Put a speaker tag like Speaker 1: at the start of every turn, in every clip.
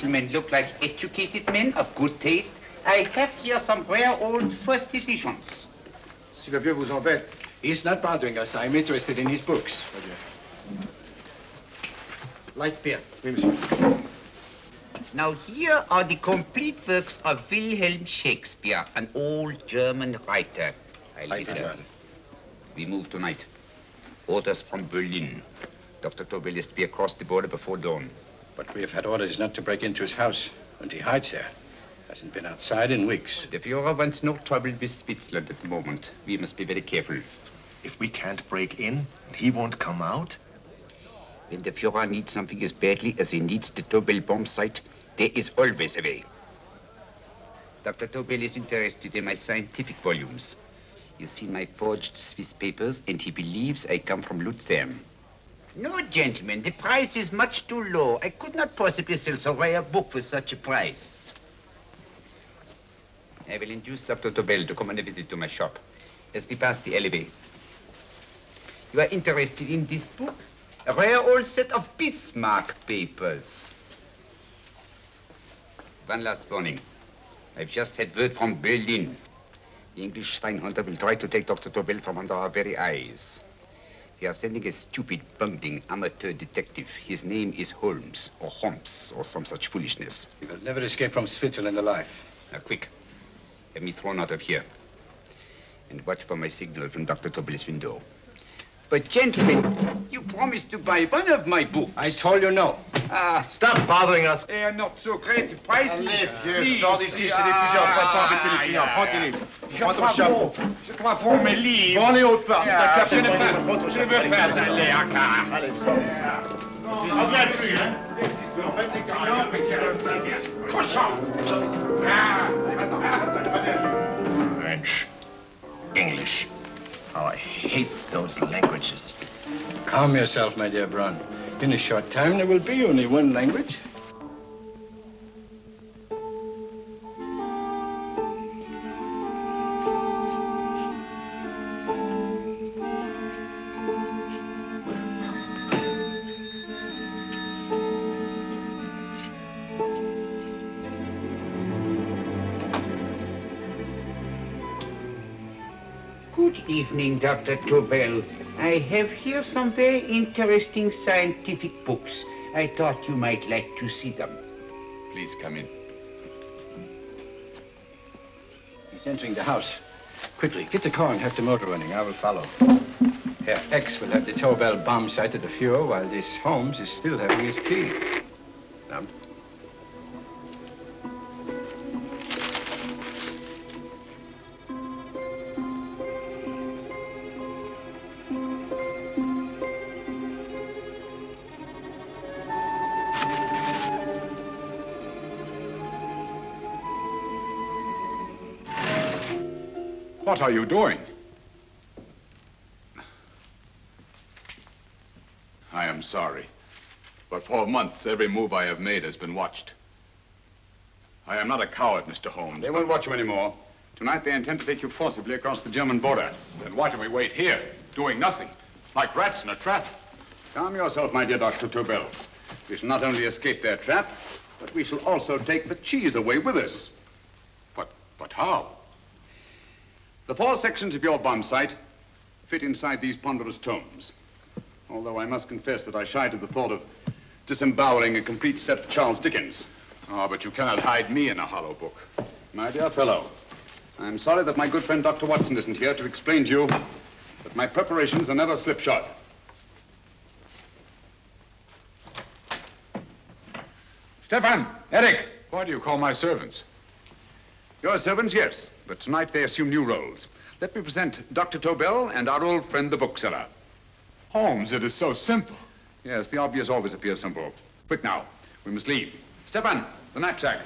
Speaker 1: gentlemen look like educated men of good taste, I have here some rare old first editions.
Speaker 2: Si le vieux vous embête.
Speaker 3: He's not bothering us. I'm interested in his books.
Speaker 2: Light beer.
Speaker 3: Oui, monsieur.
Speaker 1: Now here are the complete works of Wilhelm Shakespeare, an old German writer. We move tonight. Orders from Berlin. Dr. Tobel is to be across the border before dawn.
Speaker 3: But we have had orders not to break into his house, and he hides there. Hasn't been outside in weeks.
Speaker 1: The Führer wants no trouble with Switzerland at the moment. We must be very careful.
Speaker 4: If we can't break in, and he won't come out?
Speaker 1: When the Führer needs something as badly as he needs the Tobel bomb site, there is always a way. Dr. Tobel is interested in my scientific volumes. He's seen my forged Swiss papers, and he believes I come from Luzern. No, gentlemen, the price is much too low. I could not possibly sell so rare a book for such a price. I will induce Dr. Tobel to come on a visit to my shop as we pass the alleyway. You are interested in this book? A rare old set of Bismarck papers. One last warning. I've just had word from Berlin. The English swinehunter will try to take Dr. Tobel from under our very eyes. They are sending a stupid, bungling amateur detective. His name is Holmes, or some such foolishness.
Speaker 3: He will never escape from Switzerland alive.
Speaker 1: Now, quick. Have me thrown out of here. And watch for my signal from Dr. Tobel's window. But, gentlemen, you promised to buy one of my books.
Speaker 3: I told you no.
Speaker 4: Stop bothering us.
Speaker 1: They are not so great. The price
Speaker 2: Allez,
Speaker 1: is...
Speaker 2: vieux, sors d'ici, c'est des fusils, on va pas embêter les clients. Prends tes livres. Prends ton chapeau.
Speaker 1: Je crois pour mes livres.
Speaker 2: Prends les autres parts, c'est ta carte.
Speaker 1: Je ne veux pas aller à Kaaren.
Speaker 2: Allez, sors d'ici. Reviens plus, hein. En fait, les clients, mais c'est le plein.
Speaker 1: Cochon.
Speaker 2: Attends,
Speaker 4: French. English. Oh, I hate those languages.
Speaker 3: Calm yourself, my dear Brown. In a short time, there will be only one language.
Speaker 1: Good evening, Dr. Tobel. I have here some very interesting scientific books. I thought you might like to see them.
Speaker 5: Please come in.
Speaker 3: He's entering the house. Quickly, get the car and have the motor running. I will follow. Herr X will have the Tobel bomb site at the Führer while this Holmes is still having his tea. Now.
Speaker 5: What are you doing? I am sorry, but for months, every move I have made has been watched. I am not a coward, Mr. Holmes.
Speaker 6: They won't watch you anymore. Tonight, they intend to take you forcibly across the German border.
Speaker 5: Then why do we wait here, doing nothing, like rats in a trap?
Speaker 6: Calm yourself, my dear Dr. Tobel. We shall not only escape their trap, but we shall also take the cheese away with us.
Speaker 5: But how?
Speaker 6: The 4 sections of your bomb site fit inside these ponderous tomes. Although I must confess that I shied at the thought of disemboweling a complete set of Charles Dickens.
Speaker 5: Oh, but you cannot hide me in a hollow book.
Speaker 6: My dear fellow, I'm sorry that my good friend Dr. Watson isn't here to explain to you that my preparations are never slipshod.
Speaker 5: Stefan! Eric! Why do you call my servants?
Speaker 6: Your servants, yes, but tonight they assume new roles. Let me present Dr. Tobel and our old friend, the bookseller.
Speaker 5: Holmes, it is so simple.
Speaker 6: Yes, the obvious always appears simple. Quick now, we must leave. Stefan, the knapsack.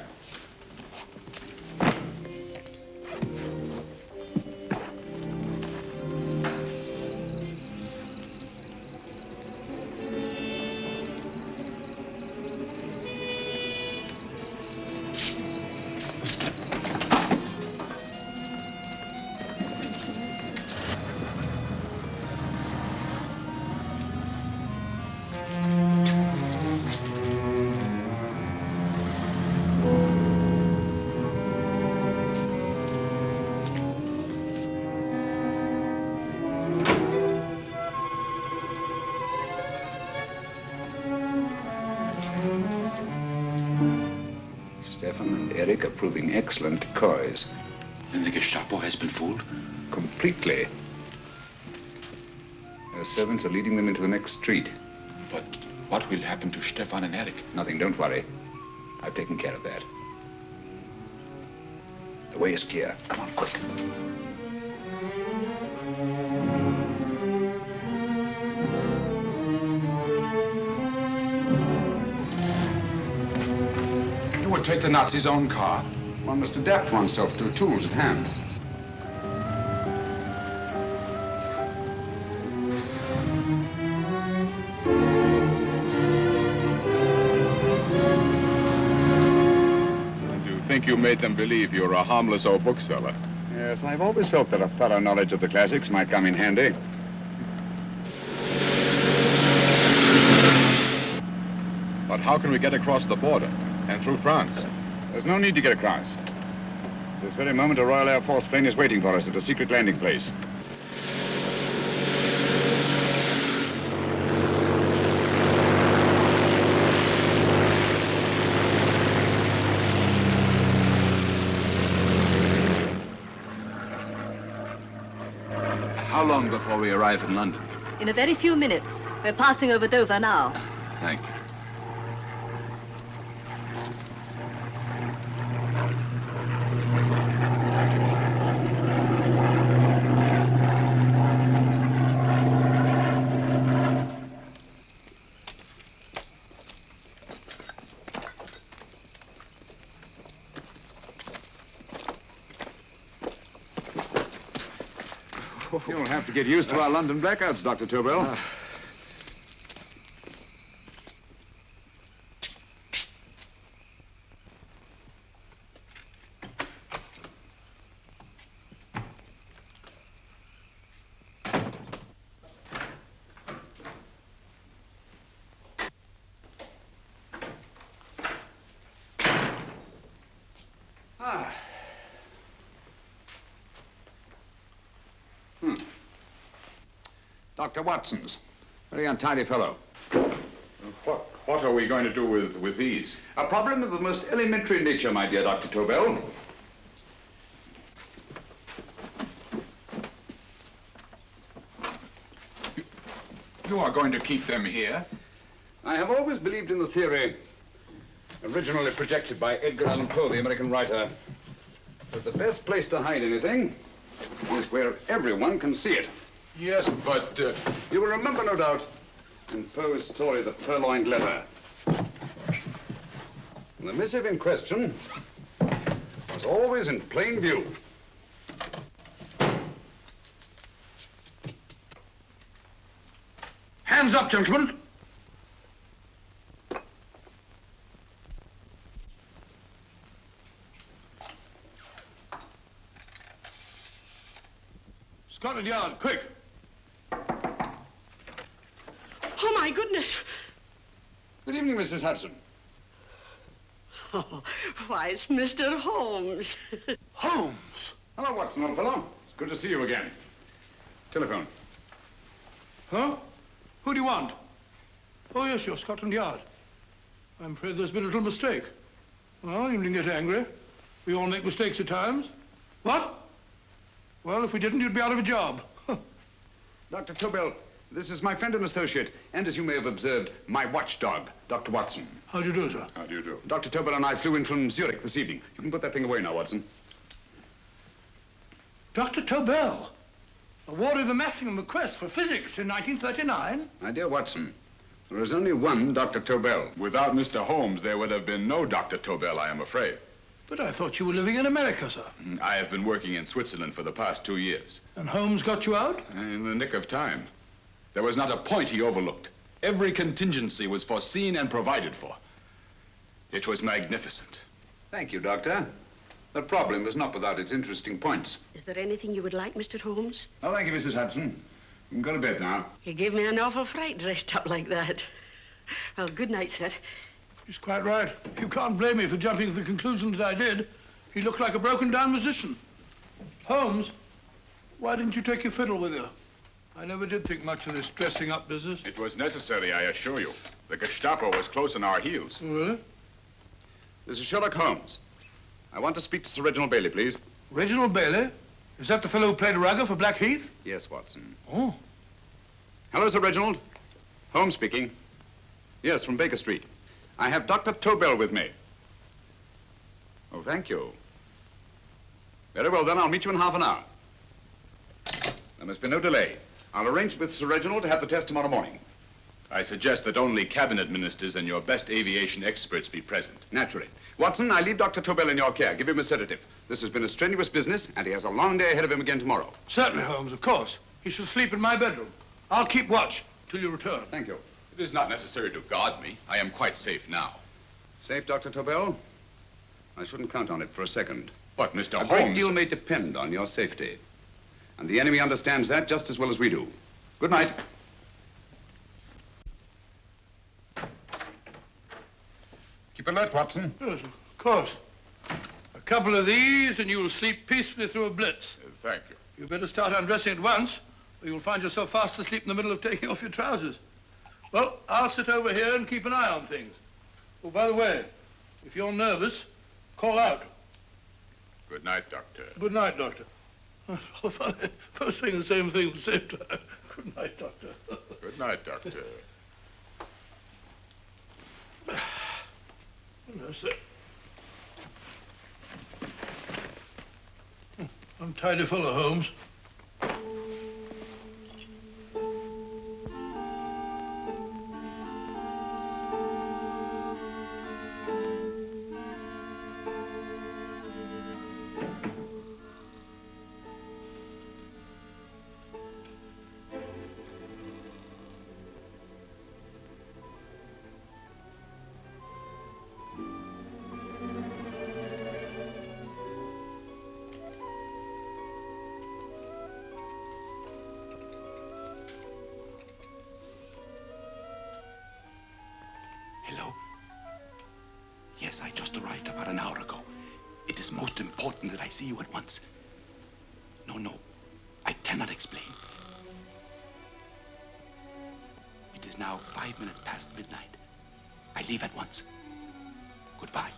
Speaker 6: Eric are proving excellent decoys.
Speaker 5: And the Gestapo has been fooled?
Speaker 6: Completely. Their servants are leading them into the next street.
Speaker 5: But what will happen to Stefan and Eric?
Speaker 6: Nothing, don't worry. I've taken care of that. The way is clear. Come on, quick.
Speaker 5: You would take the Nazis' own car?
Speaker 6: One must adapt oneself to the tools at hand.
Speaker 5: Think you made them believe you're a harmless old bookseller?
Speaker 6: Yes, I've always felt that a thorough knowledge of the classics might come in handy.
Speaker 5: But how can we get across the border and through France?
Speaker 6: There's no need to get across. This very moment, a Royal Air Force plane is waiting for us at a secret landing place.
Speaker 5: How long before we arrive in London?
Speaker 7: In a very few minutes. We're passing over Dover now.
Speaker 5: Thank you.
Speaker 6: You'll have to get used to our London blackouts, Dr. Tobel. Dr. Watson's. Very untidy fellow.
Speaker 5: What are we going to do with these?
Speaker 6: A problem of the most elementary nature, my dear Dr. Tobel.
Speaker 5: You are going to keep them here?
Speaker 6: I have always believed in the theory, originally projected by Edgar Allan Poe, the American writer, that the best place to hide anything is where everyone can see it.
Speaker 5: Yes, but...
Speaker 6: You will remember, no doubt, in Poe's story, The Purloined Letter. The missive in question was always in plain view.
Speaker 2: Hands up, gentlemen. Scotland Yard, quick.
Speaker 8: Oh, my goodness.
Speaker 6: Good evening, Mrs. Hudson.
Speaker 8: Oh, why, it's Mr. Holmes.
Speaker 2: Holmes.
Speaker 6: Hello, Watson, old fellow. It's good to see you again. Telephone.
Speaker 2: Huh? Who do you want? Oh, yes, you're Scotland Yard. I'm afraid there's been a little mistake. Well, you needn't get angry. We all make mistakes at times. What? Well, if we didn't, you'd be out of a job.
Speaker 6: Dr. Tobel, this is my friend and associate, and as you may have observed, my watchdog, Dr. Watson.
Speaker 2: How do you do, sir?
Speaker 6: How do you do? Dr. Tobel and I flew in from Zurich this evening. You can put that thing away now, Watson.
Speaker 2: Dr. Tobel, awarded the Massingham Bequest for physics in 1939.
Speaker 6: My dear Watson, there is only one Dr. Tobel.
Speaker 5: Without Mr. Holmes, there would have been no Dr. Tobel, I am afraid.
Speaker 2: But I thought you were living in America, sir.
Speaker 5: I have been working in Switzerland for the past 2 years.
Speaker 2: And Holmes got you out?
Speaker 5: In the nick of time. There was not a point he overlooked. Every contingency was foreseen and provided for. It was magnificent.
Speaker 6: Thank you, Doctor. The problem is not without its interesting points.
Speaker 8: Is there anything you would like, Mr. Holmes?
Speaker 6: Oh, thank you, Mrs. Hudson. You can go to bed now.
Speaker 8: You gave me an awful fright dressed up like that. Well, good night, sir.
Speaker 2: He's quite right. You can't blame me for jumping to the conclusion that I did. He looked like a broken-down musician. Holmes, why didn't you take your fiddle with you? I never did think much of this dressing-up business.
Speaker 5: It was necessary, I assure you. The Gestapo was close on our heels.
Speaker 2: Oh, really?
Speaker 6: This is Sherlock Holmes. I want to speak to Sir Reginald Bailey, please.
Speaker 2: Reginald Bailey? Is that the fellow who played Rugger for Blackheath?
Speaker 6: Yes, Watson.
Speaker 2: Oh.
Speaker 6: Hello, Sir Reginald. Holmes speaking. Yes, from Baker Street. I have Dr. Tobel with me. Oh, thank you. Very well, then. I'll meet you in half an hour. There must be no delay. I'll arrange with Sir Reginald to have the test tomorrow morning.
Speaker 5: I suggest that only cabinet ministers and your best aviation experts be present.
Speaker 6: Naturally. Watson, I leave Dr. Tobel in your care. Give him a sedative. This has been a strenuous business, and he has a long day ahead of him again tomorrow.
Speaker 2: Certainly, Holmes, of course. He shall sleep in my bedroom. I'll keep watch till you return.
Speaker 6: Thank you.
Speaker 5: It is not necessary to guard me. I am quite safe now.
Speaker 6: Safe, Dr. Tobel? I shouldn't count on it for a second.
Speaker 5: But, Mr.
Speaker 6: A
Speaker 5: Holmes...
Speaker 6: great deal may depend on your safety. And the enemy understands that just as well as we do. Good night. Keep alert, Watson.
Speaker 2: Yes, of course. A couple of these and you'll sleep peacefully through a blitz.
Speaker 5: Thank you.
Speaker 2: You better start undressing at once, or you'll find yourself fast asleep in the middle of taking off your trousers. Well, I'll sit over here and keep an eye on things. Oh, by the way, if you're nervous, call out.
Speaker 5: Good night, Doctor.
Speaker 2: Good night, Doctor. Both saying the same thing at the same time. Good night, Doctor.
Speaker 5: Good night, Doctor.
Speaker 2: That's it. Untidy fellow, Holmes.
Speaker 9: Hello? Yes, I just arrived about an hour ago. It is most important that I see you at once. No, I cannot explain. It is now 5 minutes past midnight. I leave at once. Goodbye.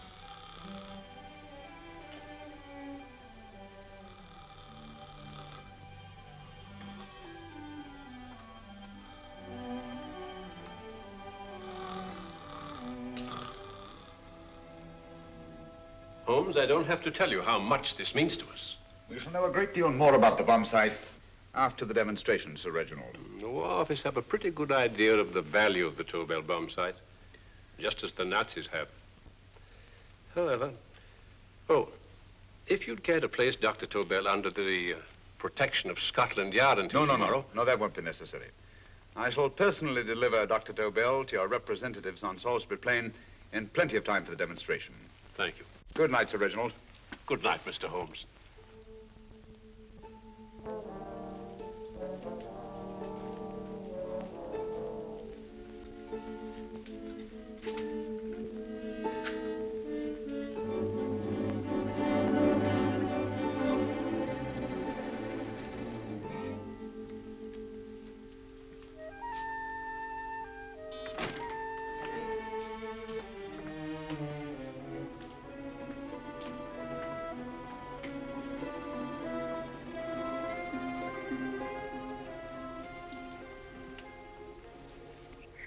Speaker 10: Holmes, I don't have to tell you how much this means to us.
Speaker 6: We shall know a great deal more about the bomb site after the demonstration, Sir Reginald.
Speaker 10: The War Office have a pretty good idea of the value of the Tobel bomb site, just as the Nazis have. However, if you'd care to place Dr. Tobel under the protection of Scotland Yard until tomorrow...
Speaker 6: No, that won't be necessary. I shall personally deliver Dr. Tobel to your representatives on Salisbury Plain in plenty of time for the demonstration.
Speaker 10: Thank you.
Speaker 6: Good night, Sir Reginald.
Speaker 10: Good night, Mr. Holmes.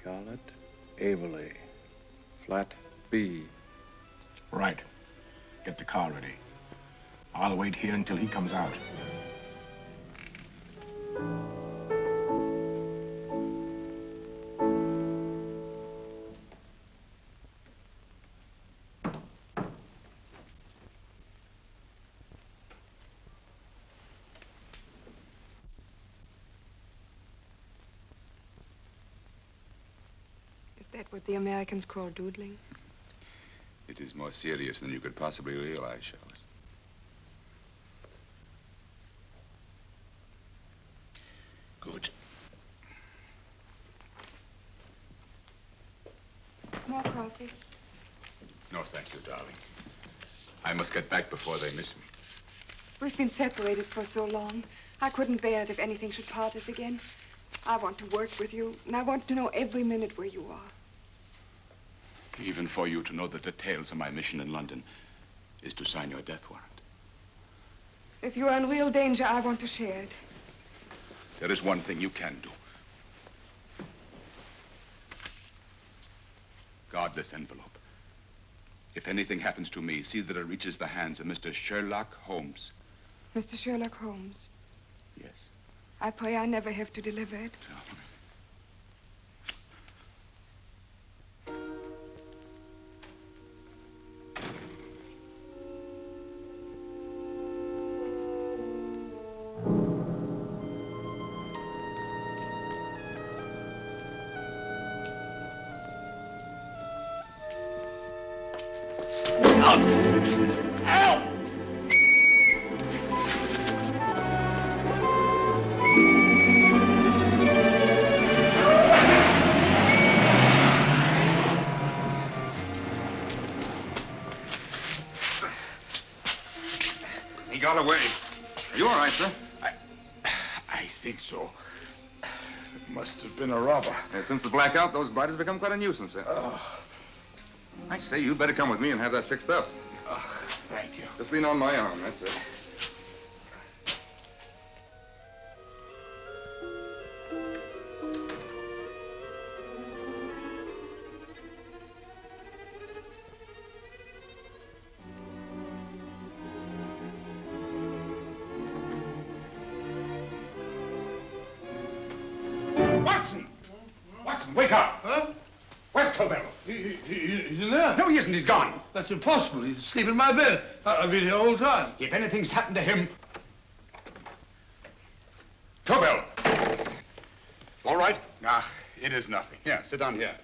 Speaker 3: Charlotte Averley, flat B.
Speaker 4: Right. Get the car ready. I'll wait here until he comes out.
Speaker 11: Is that what the Americans call doodling?
Speaker 6: It is more serious than you could possibly realize, Charlotte.
Speaker 4: Good.
Speaker 11: More coffee?
Speaker 6: No, thank you, darling. I must get back before they miss me.
Speaker 11: We've been separated for so long. I couldn't bear it if anything should part us again. I want to work with you, and I want to know every minute where you are.
Speaker 5: Even for you to know the details of my mission in London, is to sign your death warrant.
Speaker 11: If you are in real danger, I want to share it.
Speaker 5: There is one thing you can do. Guard this envelope. If anything happens to me, see that it reaches the hands of Mr. Sherlock Holmes.
Speaker 11: Mr. Sherlock Holmes.
Speaker 5: Yes.
Speaker 11: I pray I never have to deliver it.
Speaker 6: He got away. Are you all right, sir?
Speaker 4: I think so. It must have been a robber.
Speaker 6: Since the blackout, those blighters have become quite a nuisance, sir. I say, you'd better come with me and have that fixed up.
Speaker 4: Thank you.
Speaker 6: Just lean on my arm, that's it.
Speaker 4: Watson, wake up!
Speaker 2: Huh?
Speaker 4: Where's Tobel?
Speaker 2: He's in there.
Speaker 6: No, he isn't. He's gone.
Speaker 2: That's impossible. He's asleep in my bed. I've been here all the time.
Speaker 4: If anything's happened to him... Tobel!
Speaker 6: All right?
Speaker 4: Ah, it is nothing.
Speaker 6: Here, sit down here.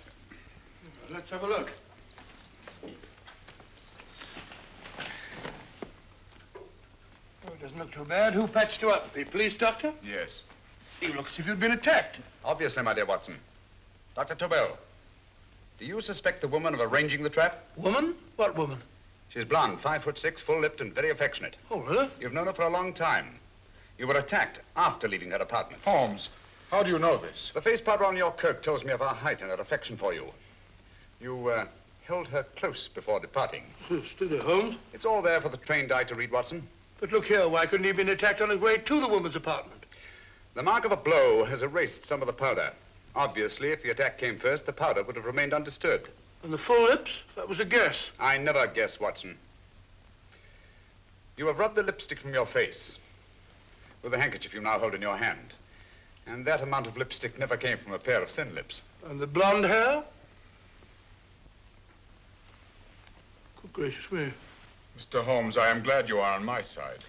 Speaker 2: Let's have a look. Oh, it doesn't look too bad. Who patched you up? The police doctor?
Speaker 5: Yes.
Speaker 2: You look as if you'd been attacked.
Speaker 6: Obviously, my dear Watson. Dr. Tobel, do you suspect the woman of arranging the trap?
Speaker 2: Woman? What woman?
Speaker 6: She's blonde, 5'6", full-lipped, and very affectionate.
Speaker 2: Oh, really?
Speaker 6: You've known her for a long time. You were attacked after leaving her apartment.
Speaker 4: Holmes, how do you know this?
Speaker 6: The face powder on your coat tells me of her height and her affection for you. You held her close before departing.
Speaker 2: Still there, Holmes?
Speaker 6: It's all there for the trained eye to read, Watson.
Speaker 2: But look here, why couldn't he have been attacked on his way to the woman's apartment?
Speaker 6: The mark of a blow has erased some of the powder. Obviously, if the attack came first, the powder would have remained undisturbed.
Speaker 2: And the full lips? That was a guess.
Speaker 6: I never guess, Watson. You have rubbed the lipstick from your face with the handkerchief you now hold in your hand. And that amount of lipstick never came from a pair of thin lips.
Speaker 2: And the blonde hair? Good gracious me.
Speaker 5: Mr. Holmes, I am glad you are on my side.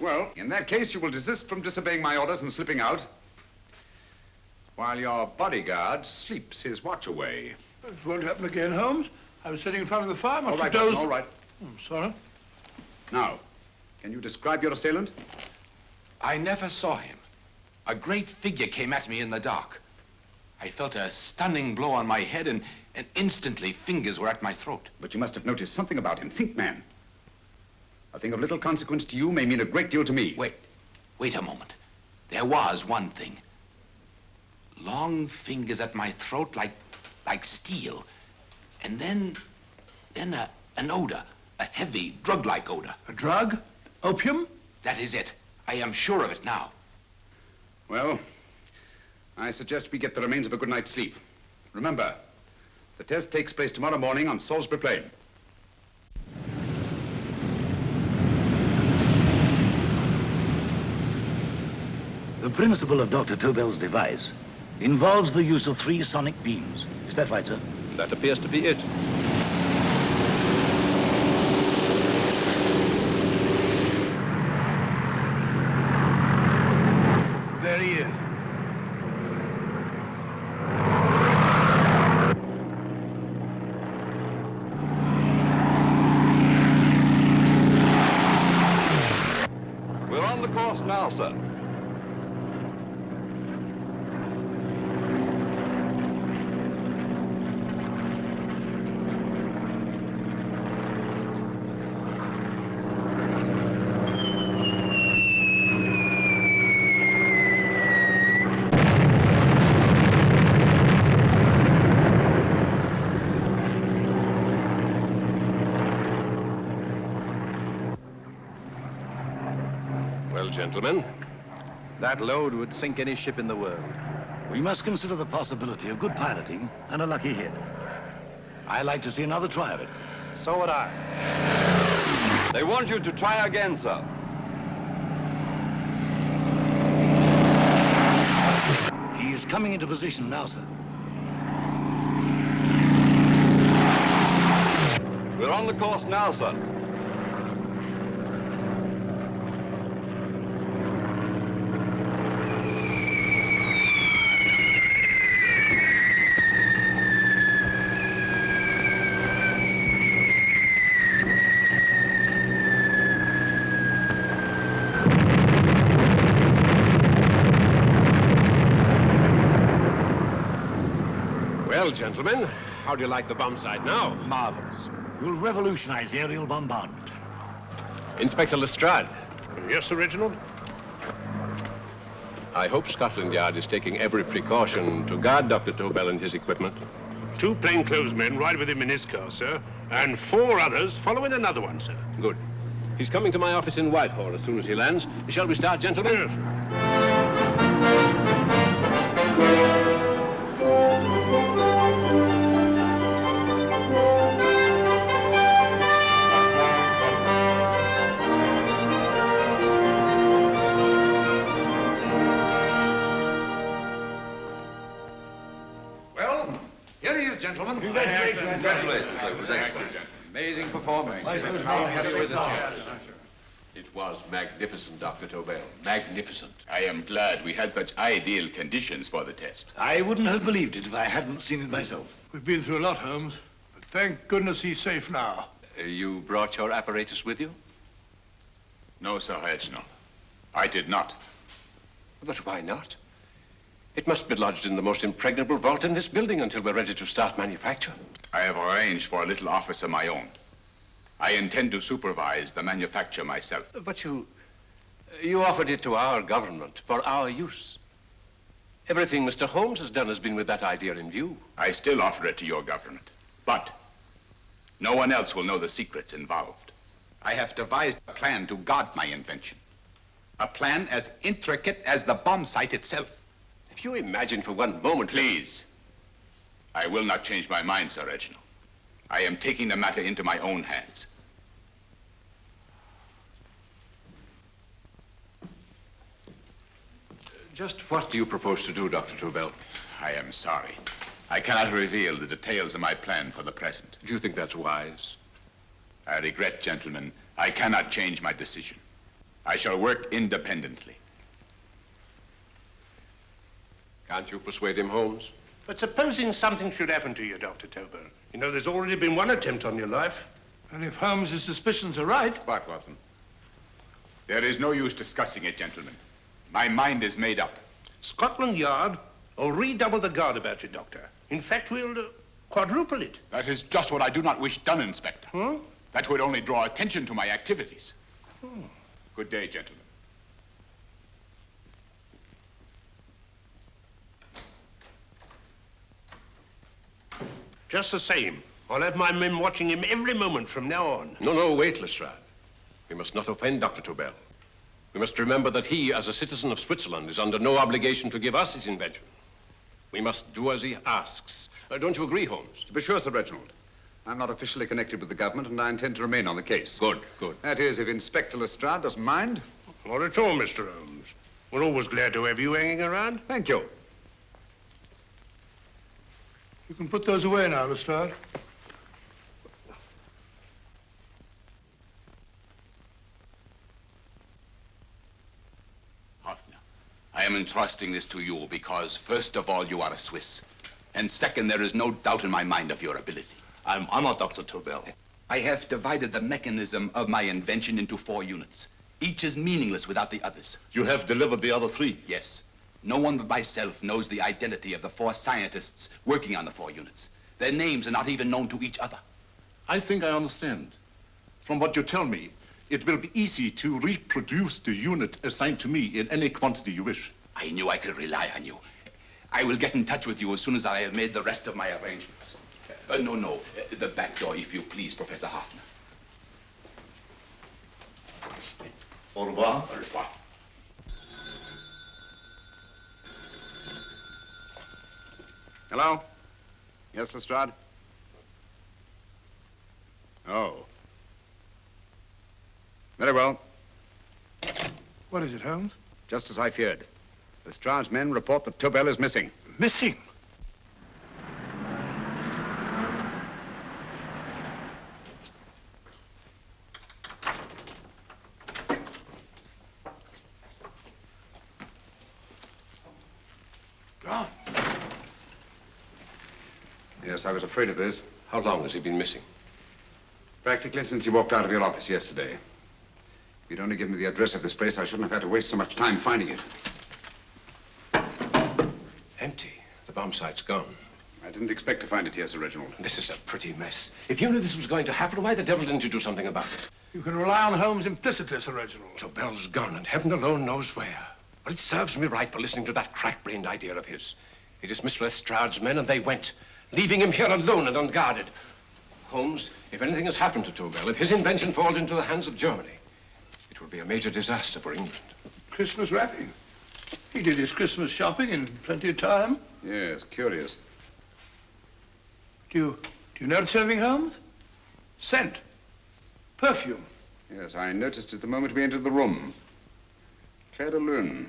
Speaker 6: Well, in that case, you will desist from disobeying my orders and slipping out while your bodyguard sleeps his watch away.
Speaker 2: It won't happen again, Holmes. I was sitting in front of the fire.
Speaker 6: All right, Watson, all right.
Speaker 2: Sorry.
Speaker 6: Now, can you describe your assailant?
Speaker 9: I never saw him. A great figure came at me in the dark. I felt a stunning blow on my head, and instantly fingers were at my throat.
Speaker 6: But you must have noticed something about him. Think, man. A thing of little consequence to you may mean a great deal to me.
Speaker 9: Wait a moment. There was one thing. Long fingers at my throat like steel. And then an odor, a heavy, drug-like odor.
Speaker 2: A drug? Opium?
Speaker 9: That is it. I am sure of it now.
Speaker 6: Well, I suggest we get the remains of a good night's sleep. Remember, the test takes place tomorrow morning on Salisbury Plain.
Speaker 12: The principle of Dr. Tobel's device involves the use of 3 sonic beams. Is that right, sir?
Speaker 10: That appears to be it.
Speaker 2: There he is.
Speaker 13: We're on the course now, sir.
Speaker 10: Well, gentlemen,
Speaker 12: That load would sink any ship in the world. We must consider the possibility of good piloting and a lucky hit. I'd like to see another try of it.
Speaker 13: So would I. They want you to try again, sir.
Speaker 12: He is coming into position now, sir.
Speaker 13: We're on the course now, sir.
Speaker 10: Well, gentlemen, how do you like the bomb sight now?
Speaker 12: Marvelous. We'll revolutionize aerial bombardment.
Speaker 10: Inspector Lestrade.
Speaker 14: Yes, Sir Reginald?
Speaker 10: I hope Scotland Yard is taking every precaution to guard Dr. Tobel and his equipment.
Speaker 14: 2 plainclothesmen ride with him in his car, sir, and 4 others follow in another one, sir.
Speaker 10: Good. He's coming to my office in Whitehall as soon as he lands. Shall we start, gentlemen?
Speaker 14: Yes.
Speaker 6: Well, here he is, gentlemen.
Speaker 13: Congratulations, sir. It was excellent.
Speaker 6: Amazing performance.
Speaker 10: It was magnificent, Dr. Tobel. Magnificent.
Speaker 5: I am glad we had such ideal conditions for the test.
Speaker 12: I wouldn't have believed it if I hadn't seen it myself.
Speaker 2: We've been through a lot, Holmes, but thank goodness he's safe now.
Speaker 9: You brought your apparatus with you?
Speaker 5: No, Sir Reginald. I did not.
Speaker 10: But why not? It must be lodged in the most impregnable vault in this building until we're ready to start manufacture.
Speaker 5: I have arranged for a little office of my own. I intend to supervise the manufacture myself.
Speaker 10: But you offered it to our government for our use. Everything Mr. Holmes has done has been with that idea in view.
Speaker 5: I still offer it to your government, but no one else will know the secrets involved. I have devised a plan to guard my invention. A plan as intricate as the bomb sight itself.
Speaker 10: If you imagine for one moment...
Speaker 5: Please. I will not change my mind, Sir Reginald. I am taking the matter into my own hands.
Speaker 10: Just what do you propose to do, Dr. Tobel?
Speaker 5: I am sorry. I cannot reveal the details of my plan for the present.
Speaker 10: Do you think that's wise?
Speaker 5: I regret, gentlemen, I cannot change my decision. I shall work independently.
Speaker 10: Can't you persuade him, Holmes?
Speaker 14: But supposing something should happen to you, Dr. Tobel. You know, there's already been one attempt on your life.
Speaker 2: And if Holmes' suspicions are right...
Speaker 5: What, Watson? There is no use discussing it, gentlemen. My mind is made up.
Speaker 14: Scotland Yard will redouble the guard about you, Doctor. In fact, we'll quadruple it.
Speaker 5: That is just what I do not wish done, Inspector.
Speaker 14: Huh?
Speaker 5: That would only draw attention to my activities. Good day, gentlemen.
Speaker 14: Just the same, I'll have my men watching him every moment from now on.
Speaker 10: No, wait, Lestrade. We must not offend Dr. Tobel. We must remember that he, as a citizen of Switzerland, is under no obligation to give us his invention. We must do as he asks. Don't you agree, Holmes?
Speaker 6: To be sure, Sir Reginald. I'm not officially connected with the government, and I intend to remain on the case.
Speaker 10: Good.
Speaker 6: That is, if Inspector Lestrade doesn't mind.
Speaker 14: Not at all, Mr. Holmes. We're always glad to have you hanging around.
Speaker 6: Thank you.
Speaker 2: You can put those away now, Lestrade.
Speaker 5: I am entrusting this to you because, first of all, you are a Swiss. And second, there is no doubt in my mind of your ability.
Speaker 12: I'm honored, Dr. Tobel.
Speaker 5: I have divided the mechanism of my invention into 4 units. Each is meaningless without the others.
Speaker 12: You have delivered the other 3?
Speaker 5: Yes. No one but myself knows the identity of the 4 scientists working on the 4 units. Their names are not even known to each other.
Speaker 15: I think I understand. From what you tell me, it will be easy to reproduce the unit assigned to me in any quantity you wish.
Speaker 5: I knew I could rely on you. I will get in touch with you as soon as I have made the rest of my arrangements. No. The back door, if you please, Professor Hoffner.
Speaker 12: Au revoir.
Speaker 5: Au revoir.
Speaker 6: Hello? Yes, Lestrade? Oh. Very well.
Speaker 2: What is it, Holmes?
Speaker 6: Just as I feared. Lestrade's men report that Tobel is missing.
Speaker 2: Missing? Gone.
Speaker 6: Yes, I was afraid of this.
Speaker 10: How long has he been missing?
Speaker 6: Practically since he walked out of your office yesterday. If you'd only given me the address of this place, I shouldn't have had to waste so much time finding it.
Speaker 10: Empty. The bomb site's gone.
Speaker 6: I didn't expect to find it here, Sir Reginald.
Speaker 10: This is a pretty mess. If you knew this was going to happen, why the devil didn't you do something about it?
Speaker 2: You can rely on Holmes implicitly, Sir Reginald.
Speaker 10: Tobel's gone, and heaven alone knows where. Well, it serves me right for listening to that crack-brained idea of his. He dismissed Lestrade's men, and they went, leaving him here alone and unguarded. Holmes, if anything has happened to Tobel, if his invention falls into the hands of Germany, it will be a major disaster for England.
Speaker 2: Christmas wrapping. He did his Christmas shopping in plenty of time.
Speaker 6: Yes, curious.
Speaker 2: Do you notice anything, Holmes? Scent. Perfume.
Speaker 6: Yes, I noticed it the moment we entered the room. Claire de Lune.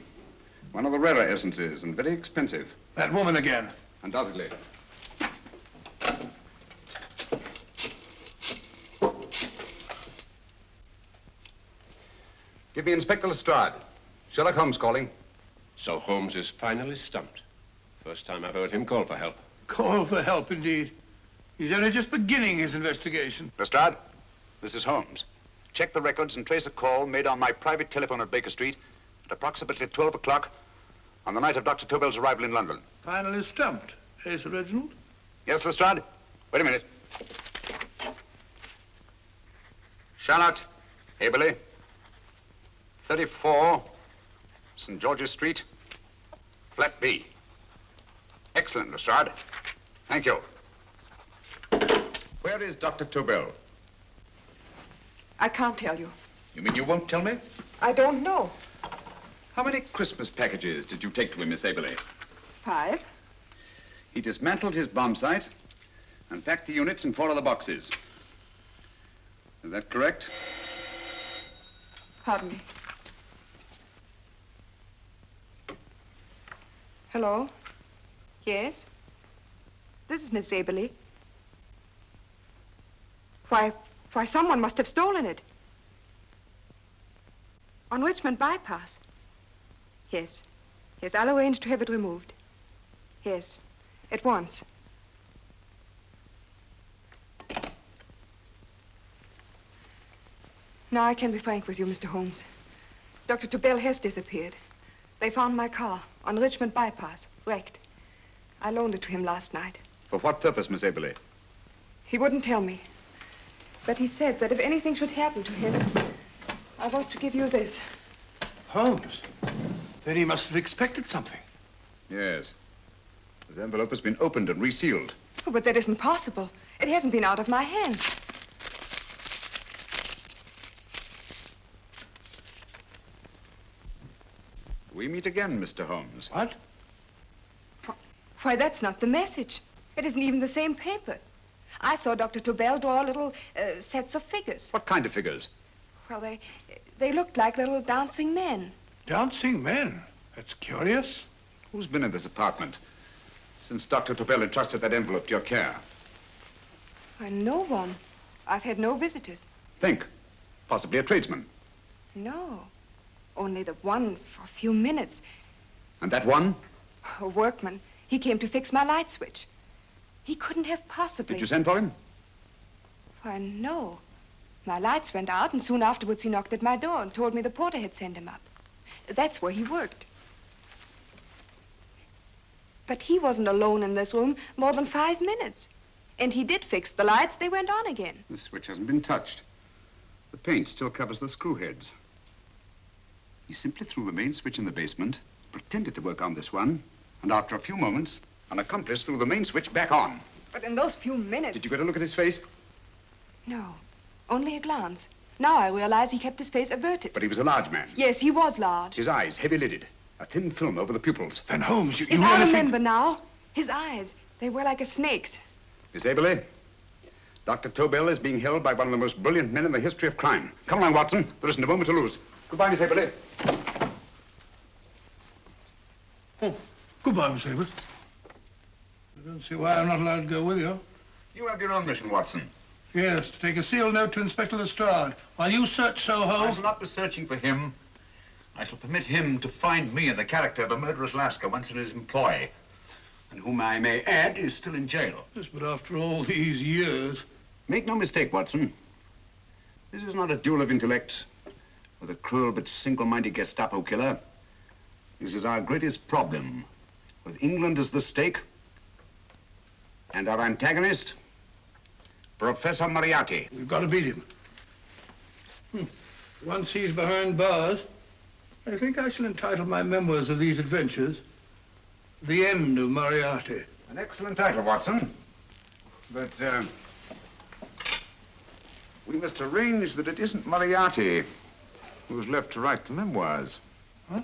Speaker 6: One of the rarer essences, and very expensive.
Speaker 2: That woman again.
Speaker 6: Undoubtedly. Give me Inspector Lestrade. Sherlock Holmes calling.
Speaker 10: So Holmes is finally stumped. First time I've heard him call for help.
Speaker 2: Call for help, indeed. He's only just beginning his investigation.
Speaker 6: Lestrade, this is Holmes. Check the records and trace a call made on my private telephone at Baker Street at approximately 12 o'clock on the night of Dr. Tobel's arrival in London.
Speaker 2: Finally stumped, eh, Sir Reginald?
Speaker 6: Yes, Lestrade? Wait a minute. Charlotte, Haberley, 34, St. George's Street, flat B. Excellent, Lestrade. Thank you. Where is Dr. Tobel?
Speaker 11: I can't tell you.
Speaker 6: You mean you won't tell me?
Speaker 11: I don't know.
Speaker 6: How many Christmas packages did you take to him, Miss Haberley?
Speaker 11: 5.
Speaker 6: He dismantled his bomb site and packed the units in 4 other boxes. Is that correct?
Speaker 11: Pardon me. Hello? Yes? This is Miss Haberley. Why, someone must have stolen it. On Richmond Bypass. Yes. Yes, I'll arrange to have it removed. Yes, at once. Now I can be frank with you, Mr. Holmes. Dr. Tobel has disappeared. They found my car on Richmond Bypass, wrecked. I loaned it to him last night.
Speaker 6: For what purpose, Miss Haberley?
Speaker 11: He wouldn't tell me. But he said that if anything should happen to him, I was to give you this.
Speaker 2: Holmes? Then he must have expected something.
Speaker 6: Yes. This envelope has been opened and resealed.
Speaker 11: Oh, but that isn't possible. It hasn't been out of my hands.
Speaker 6: We meet again, Mr. Holmes.
Speaker 2: What?
Speaker 11: Why, that's not the message. It isn't even the same paper. I saw Dr. Tobel draw little sets of figures.
Speaker 6: What kind of figures?
Speaker 11: Well, they looked like little dancing men.
Speaker 2: Dancing men? That's curious.
Speaker 6: Who's been in this apartment since Dr. Tobel entrusted that envelope to your care?
Speaker 11: Why, no one. I've had no visitors.
Speaker 6: Think. Possibly a tradesman.
Speaker 11: No. Only the one for a few minutes.
Speaker 6: And that one?
Speaker 11: A workman. He came to fix my light switch. He couldn't have possibly...
Speaker 6: Did you send for him?
Speaker 11: Why, no. My lights went out, and soon afterwards he knocked at my door and told me the porter had sent him up. That's where he worked. But he wasn't alone in this room more than 5 minutes. And he did fix the lights. They went on again.
Speaker 6: The switch hasn't been touched. The paint still covers the screw heads. He simply threw the main switch in the basement, pretended to work on this one, and after a few moments, an accomplice threw the main switch back on.
Speaker 11: But in those few minutes...
Speaker 6: Did you get a look at his face?
Speaker 11: No, only a glance. Now I realize he kept his face averted.
Speaker 6: But he was a large man.
Speaker 11: Yes, he was large.
Speaker 6: His eyes heavy-lidded, a thin film over the pupils.
Speaker 2: Then, Holmes, you
Speaker 11: I remember now. His eyes. They were like a snake's.
Speaker 6: Miss Aberley, Dr. Tobel is being held by one of the most brilliant men in the history of crime. Come along, Watson. There isn't a moment to lose. Goodbye, Miss Aberley.
Speaker 2: Oh, goodbye, Miss Aberley. I don't see why I'm not allowed to go with you.
Speaker 6: You have your own mission, Watson.
Speaker 2: Yes, to take a sealed note to Inspector Lestrade while you search Soho.
Speaker 6: I shall not be searching for him. I shall permit him to find me in the character of a murderous Lascar once in his employ, and whom I may add is still in jail.
Speaker 2: Yes, but after all these years...
Speaker 6: Make no mistake, Watson. This is not a duel of intellects with a cruel but single-minded Gestapo killer. This is our greatest problem, with England as the stake, and our antagonist, Professor Moriarty.
Speaker 2: We've got to beat him. Once he's behind bars, I think I shall entitle my memoirs of these adventures, The End of Moriarty.
Speaker 6: An excellent title, Watson. But, we must arrange that it isn't Moriarty who's left to write the memoirs.
Speaker 2: Huh?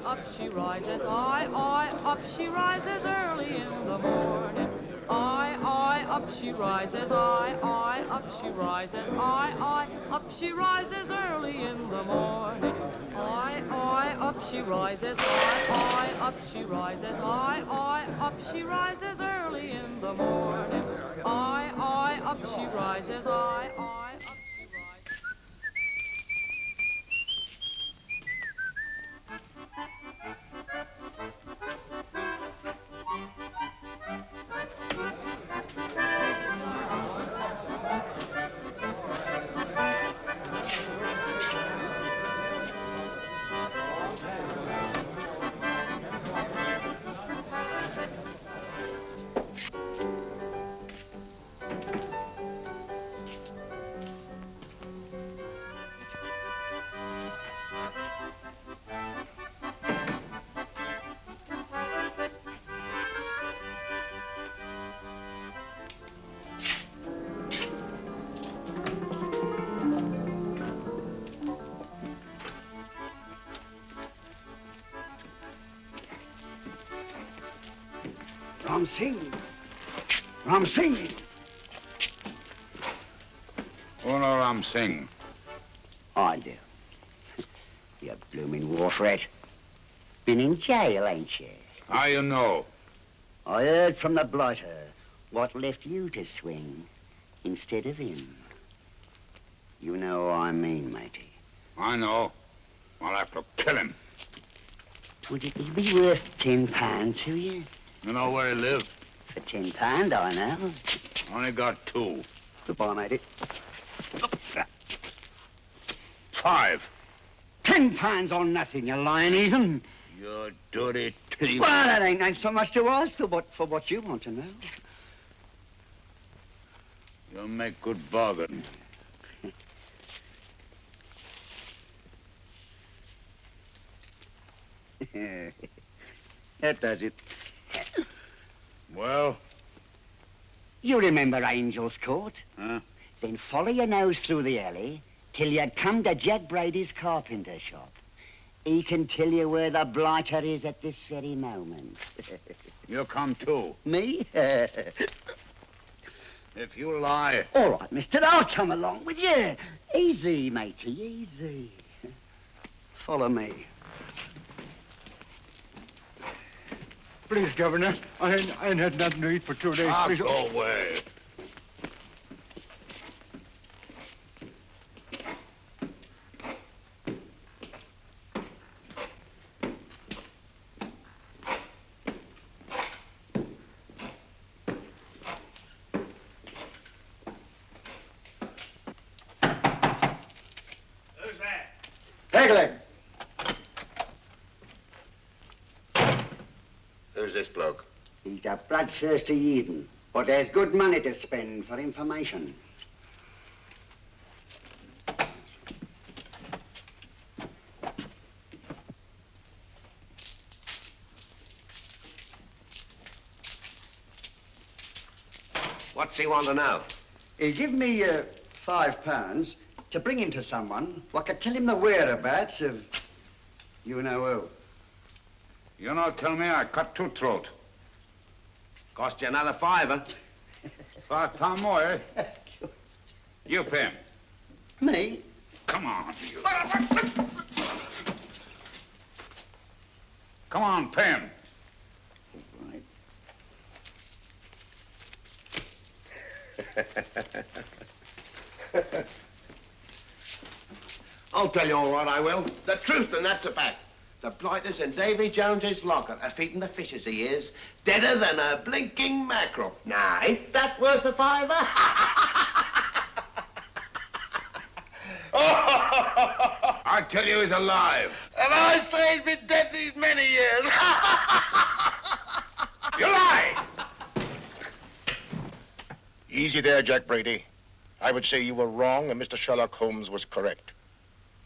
Speaker 16: Up she rises, up she rises early in the morning. Up she rises, up she rises, up she rises early in the morning. Up she rises, up she rises, up she rises early in the morning. Up she rises, up she rises.
Speaker 6: Ram Singh. Oh, no, Ram Singh.
Speaker 1: I do. You blooming wharf rat. Been in jail, ain't you?
Speaker 6: How you know?
Speaker 1: I heard from the blighter what left you to swing instead of him. You know what I mean, matey.
Speaker 6: I know. I'll have to kill him.
Speaker 1: Would it be worth £10 to you?
Speaker 6: You know where he lives?
Speaker 1: For £10, I know.
Speaker 6: Only got 2.
Speaker 1: Goodbye, matey.
Speaker 6: 5.
Speaker 1: £10 on nothing, you lying heathen.
Speaker 6: You dirty thief.
Speaker 1: Well, that ain't so much to ask for what you want to know.
Speaker 6: You'll make good bargain.
Speaker 1: That does it.
Speaker 6: Well?
Speaker 1: You remember Angel's Court?
Speaker 6: Huh?
Speaker 1: Then follow your nose through the alley till you come to Jack Brady's carpenter shop. He can tell you where the blighter is at this very moment.
Speaker 6: You come too.
Speaker 1: Me?
Speaker 6: If you lie...
Speaker 1: All right, mister, I'll come along with you. Easy, matey, easy. Follow me.
Speaker 3: Please, Governor, I ain't had nothing to eat for 2 days. Please.
Speaker 6: Go away.
Speaker 1: Take a leg.
Speaker 6: Who's this bloke?
Speaker 1: He's a bloodthirsty heathen, but there's good money to spend for information.
Speaker 17: What's he want to know?
Speaker 18: He give me £5 to bring him to someone what could tell him the whereabouts of you know who.
Speaker 6: You not tell me I cut two throat.
Speaker 17: Cost you another £5.
Speaker 6: £5 more, eh? You pay him.
Speaker 18: Me?
Speaker 6: Come on, you. Come on, pay him.
Speaker 17: Right. I'll tell you all right, I will. The truth, and that's a fact. The blighters in Davy Jones's locker are feeding the fishes he is, deader than a blinking mackerel. Now, ain't that worth a £5?
Speaker 6: I tell you he's alive.
Speaker 17: And I say he's been dead these many years.
Speaker 6: You lie!
Speaker 4: Easy there, Jack Brady. I would say you were wrong and Mr. Sherlock Holmes was correct.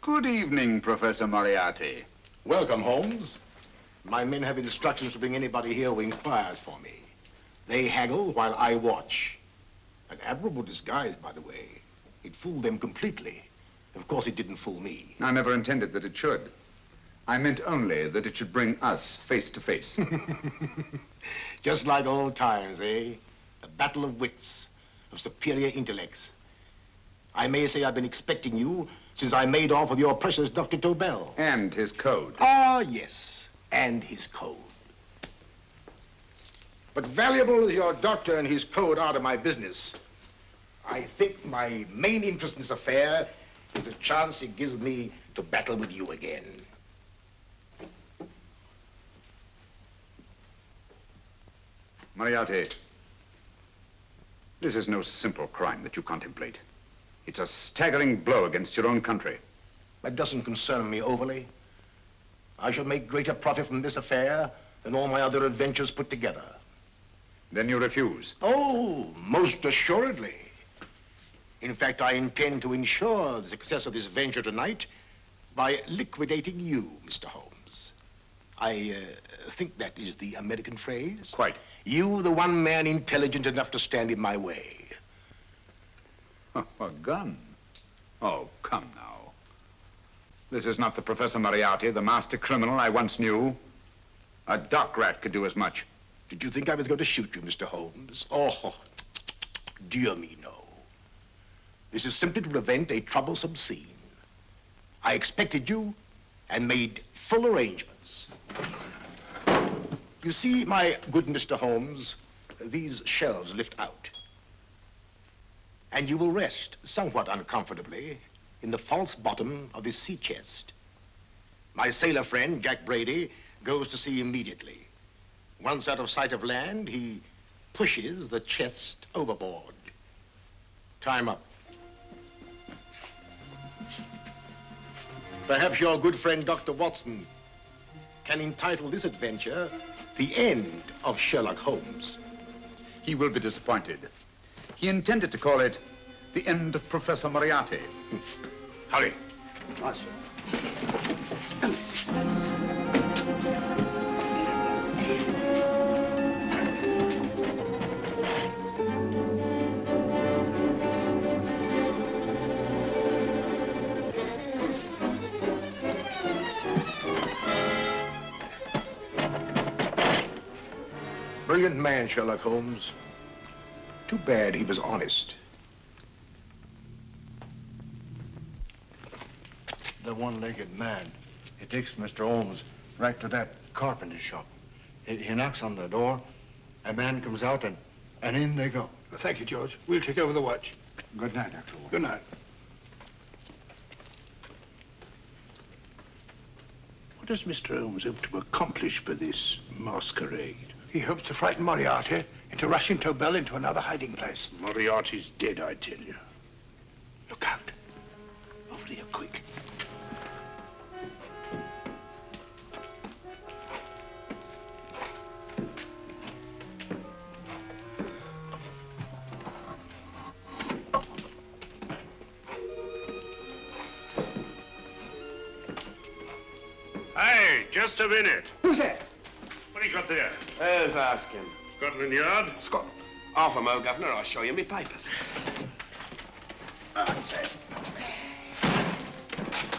Speaker 6: Good evening, Professor Moriarty.
Speaker 4: Welcome, Holmes. My men have instructions to bring anybody here who inquires for me. They haggle while I watch. An admirable disguise, by the way. It fooled them completely. Of course, it didn't fool me.
Speaker 6: I never intended that it should. I meant only that it should bring us face to face.
Speaker 4: Just like old times, eh? A battle of wits, of superior intellects. I may say I've been expecting you since I made off with your precious Dr. Tobel.
Speaker 6: And his code.
Speaker 4: Ah, yes, and his code. But valuable as your doctor and his code are to my business, I think my main interest in this affair is the chance it gives me to battle with you again.
Speaker 6: Moriarty, this is no simple crime that you contemplate. It's a staggering blow against your own country.
Speaker 4: That doesn't concern me overly. I shall make greater profit from this affair than all my other adventures put together.
Speaker 6: Then you refuse?
Speaker 4: Oh, most assuredly. In fact, I intend to ensure the success of this venture tonight by liquidating you, Mr. Holmes. I think that is the American phrase.
Speaker 6: Quite.
Speaker 4: You, the one man intelligent enough to stand in my way.
Speaker 6: A gun? Oh, come now. This is not the Professor Moriarty, the master criminal I once knew. A dock rat could do as much.
Speaker 4: Did you think I was going to shoot you, Mr. Holmes? Oh, dear me, no. This is simply to prevent a troublesome scene. I expected you and made full arrangements. You see, my good Mr. Holmes, these shelves lift out. And you will rest somewhat uncomfortably in the false bottom of this sea chest. My sailor friend, Jack Brady, goes to sea immediately. Once out of sight of land, he pushes the chest overboard. Time up. Perhaps your good friend, Dr. Watson, can entitle this adventure The End of Sherlock Holmes.
Speaker 6: He will be disappointed. He intended to call it The End of Professor Moriarty.
Speaker 4: Hurry.
Speaker 18: Right, sir.
Speaker 4: Brilliant man, Sherlock Holmes. Too bad he was honest.
Speaker 12: The one-legged man. He takes Mr. Holmes right to that carpenter shop. He knocks on the door, a man comes out, and in they go.
Speaker 2: Well, thank you, George. We'll take over the watch.
Speaker 12: Good night, Dr. Holmes.
Speaker 2: Good night. What does Mr. Holmes hope to accomplish by this masquerade? He hopes to frighten Moriarty into rushing Tobel into another hiding place. Moriarty's dead, I tell you. Look out. Over here, quick.
Speaker 14: Hey, just a minute.
Speaker 18: Who's that?
Speaker 14: What do you got there?
Speaker 17: Let's ask him.
Speaker 14: Scotland Yard?
Speaker 18: Scotland.
Speaker 17: Half a mo, Governor. I'll show you me papers.
Speaker 18: That's it.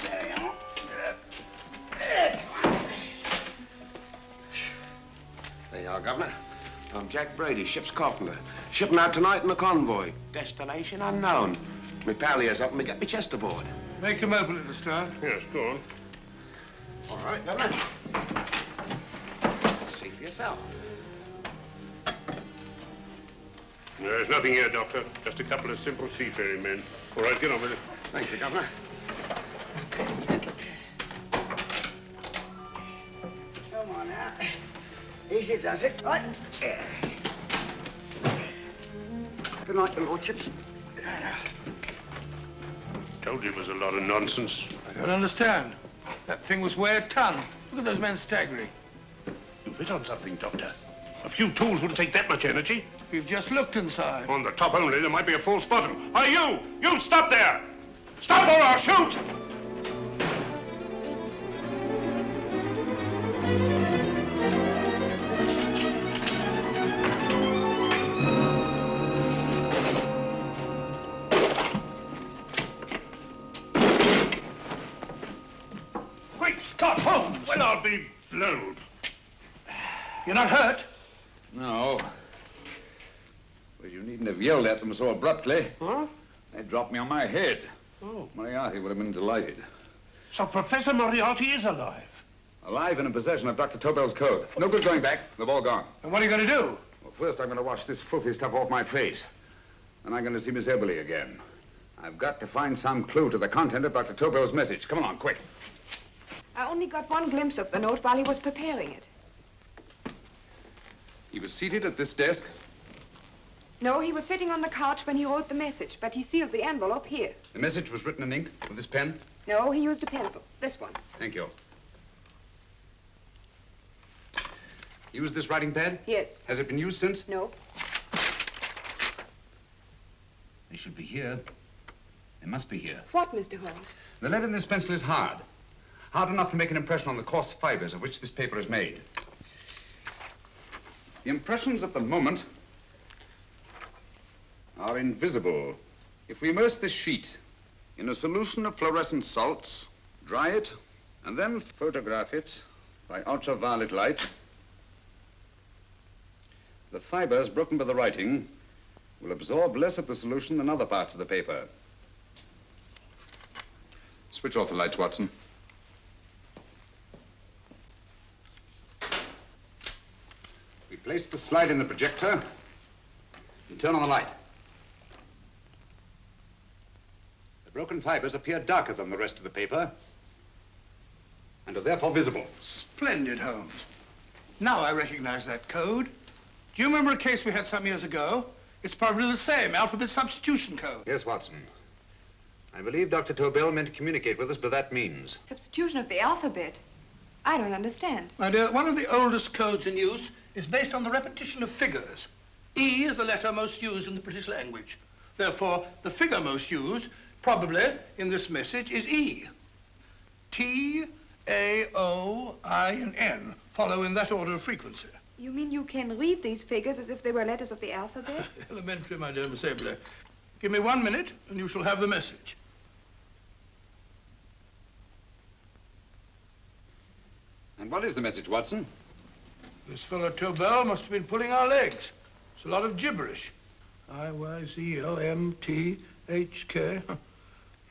Speaker 18: There you are.
Speaker 17: There you are, Governor. I'm Jack Brady, ship's carpenter. Shipping out tonight in a convoy. Destination unknown. My pal here's helping me get my chest aboard.
Speaker 2: Make him open it, Lestrade.
Speaker 14: Yes, go on.
Speaker 17: All right, Governor. See for yourself.
Speaker 14: There's nothing here, Doctor. Just a couple of simple seafaring men. All right, get on with it.
Speaker 17: Thank you, Governor.
Speaker 18: Come on now. Easy does it. Right. Good night, your lordships.
Speaker 14: Told you it was a lot of nonsense.
Speaker 2: I don't understand. That thing was weigh a ton. Look at those men staggering.
Speaker 14: You've hit on something, Doctor. A few tools wouldn't take that much energy.
Speaker 2: We've just looked inside.
Speaker 14: On the top only, there might be a false bottom. Hey, you! You stop there! Stop or I'll shoot!
Speaker 2: Great Scott, Holmes!
Speaker 14: Well, I'll be blowed.
Speaker 2: You're not hurt?
Speaker 6: No. Well, you needn't have yelled at them so abruptly.
Speaker 14: Huh?
Speaker 6: They dropped me on my head.
Speaker 14: Oh.
Speaker 6: Moriarty would have been delighted.
Speaker 14: So Professor Moriarty is alive?
Speaker 6: Alive and in possession of Dr. Tobel's code. No good going back. They've all gone.
Speaker 2: And what are you going to do?
Speaker 6: Well, first I'm going to wash this filthy stuff off my face. Then I'm going to see Miss Eberly again. I've got to find some clue to the content of Dr. Tobel's message. Come along, quick.
Speaker 11: I only got one glimpse of the note while he was preparing it.
Speaker 6: He was seated at this desk.
Speaker 11: No, he was sitting on the couch when he wrote the message, but he sealed the envelope here.
Speaker 6: The message was written in ink with this pen?
Speaker 11: No, he used a pencil. This one.
Speaker 6: Thank you. Used this writing pad?
Speaker 11: Yes.
Speaker 6: Has it been used since?
Speaker 11: No.
Speaker 6: They should be here. They must be here.
Speaker 11: What, Mr. Holmes?
Speaker 6: The lead in this pencil is hard. Hard enough to make an impression on the coarse fibers of which this paper is made. The impressions at the moment are invisible. If we immerse this sheet in a solution of fluorescent salts, dry it, and then photograph it by ultraviolet light, the fibers broken by the writing will absorb less of the solution than other parts of the paper. Switch off the lights, Watson. We place the slide in the projector and turn on the light. The broken fibers appear darker than the rest of the paper and are therefore visible.
Speaker 2: Splendid, Holmes. Now I recognize that code. Do you remember a case we had some years ago? It's probably the same, alphabet substitution code.
Speaker 6: Yes, Watson. I believe Dr. Tobel meant to communicate with us by that means.
Speaker 11: Substitution of the alphabet? I don't understand.
Speaker 2: My dear, one of the oldest codes in use is based on the repetition of figures. E is the letter most used in the British language. Therefore, the figure most used, probably in this message, is E. T, A, O, I, and N follow in that order of frequency.
Speaker 11: You mean you can read these figures as if they were letters of the alphabet?
Speaker 2: Elementary, my dear Miss Eberly. Give me 1 minute, and you shall have the message.
Speaker 6: And what is the message, Watson?
Speaker 2: This fellow Tobel must have been pulling our legs. It's a lot of gibberish. I-Y-Z-L-M-T-H-K.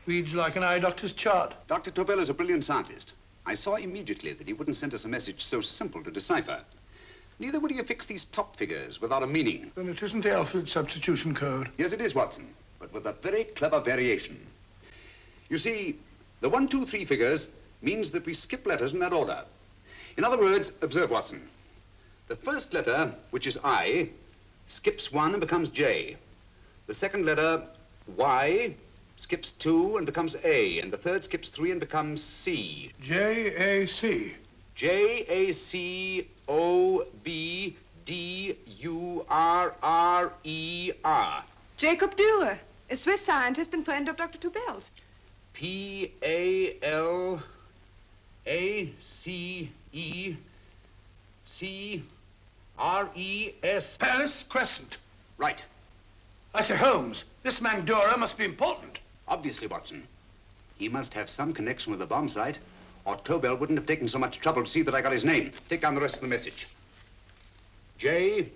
Speaker 2: Reads like an eye doctor's chart.
Speaker 6: Dr. Tobel is a brilliant scientist. I saw immediately that he wouldn't send us a message so simple to decipher. Neither would he affix these top figures without a meaning.
Speaker 2: Then it isn't the alphabet substitution code.
Speaker 6: Yes, it is, Watson, but with a very clever variation. You see, the 1, 2, 3 figures means that we skip letters in that order. In other words, observe, Watson. The first letter, which is I, skips 1 and becomes J. The second letter, Y, skips 2 and becomes A. And the third skips 3 and becomes C.
Speaker 2: J-A-C.
Speaker 6: J-A-C-O-B-D-U-R-R-E-R.
Speaker 11: Jacob Dürer, a Swiss scientist and friend of Dr. Tobel's.
Speaker 6: P-A-L-A-C-E-C-R-E-S.
Speaker 2: Palace Crescent.
Speaker 6: Right.
Speaker 2: I say, Holmes, this man Dora must be important.
Speaker 6: Obviously, Watson. He must have some connection with the bomb site, or Tobel wouldn't have taken so much trouble to see that I got his name. Take down the rest of the message. J-O-S-E-P-H,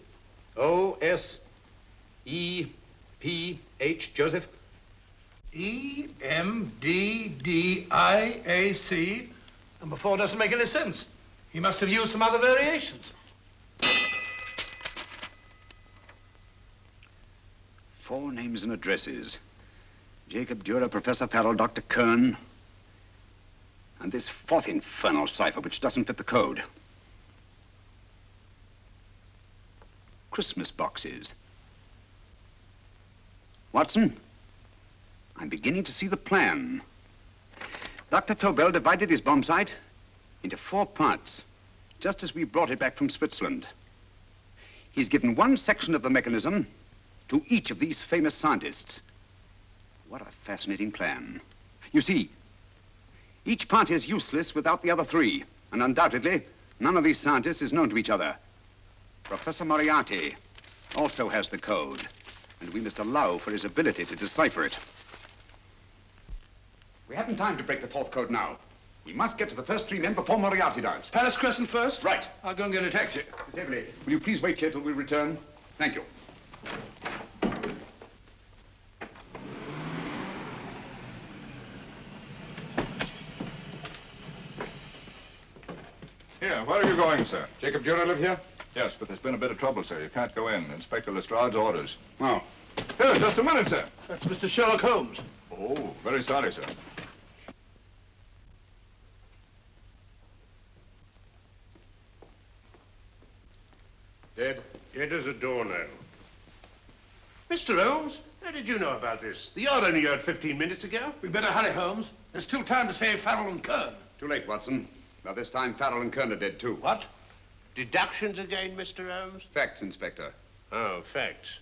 Speaker 6: Joseph.
Speaker 2: E-M-D-D-I-A-C. Number 4 doesn't make any sense. He must have used some other variations.
Speaker 6: 4 names and addresses. Jacob Dürer, Professor Farrell, Dr. Kern. And this 4th infernal cipher, which doesn't fit the code. Christmas boxes. Watson, I'm beginning to see the plan. Dr. Tobel divided his bomb site into 4 parts, just as we brought it back from Switzerland. He's given one section of the mechanism to each of these famous scientists. What a fascinating plan. You see, each part is useless without the other 3, and undoubtedly, none of these scientists is known to each other. Professor Moriarty also has the code, and we must allow for his ability to decipher it. We haven't time to break the 4th code now. We must get to the first 3 men before Moriarty does.
Speaker 2: Palace Crescent first?
Speaker 6: Right.
Speaker 2: I'll go and get a taxi.
Speaker 6: Miss Everly, will you please wait here till we return? Thank you.
Speaker 15: Here, where are you going, sir?
Speaker 6: Jacob Dürer live here?
Speaker 15: Yes, but there's been a bit of trouble, sir. You can't go in. Inspector Lestrade's orders.
Speaker 6: Oh.
Speaker 15: Here, just a minute, sir.
Speaker 2: That's Mr. Sherlock Holmes.
Speaker 15: Oh, very sorry, sir.
Speaker 6: Dead?
Speaker 14: Dead as a doornail. Mr. Holmes, how did you know about this? The yard only heard 15 minutes ago.
Speaker 2: We'd better hurry, Holmes. There's still time to save Farrell and Kern.
Speaker 6: Too late, Watson. By this time, Farrell and Kern are dead, too.
Speaker 14: What? Deductions again, Mr. Holmes?
Speaker 6: Facts, Inspector.
Speaker 14: Oh, facts.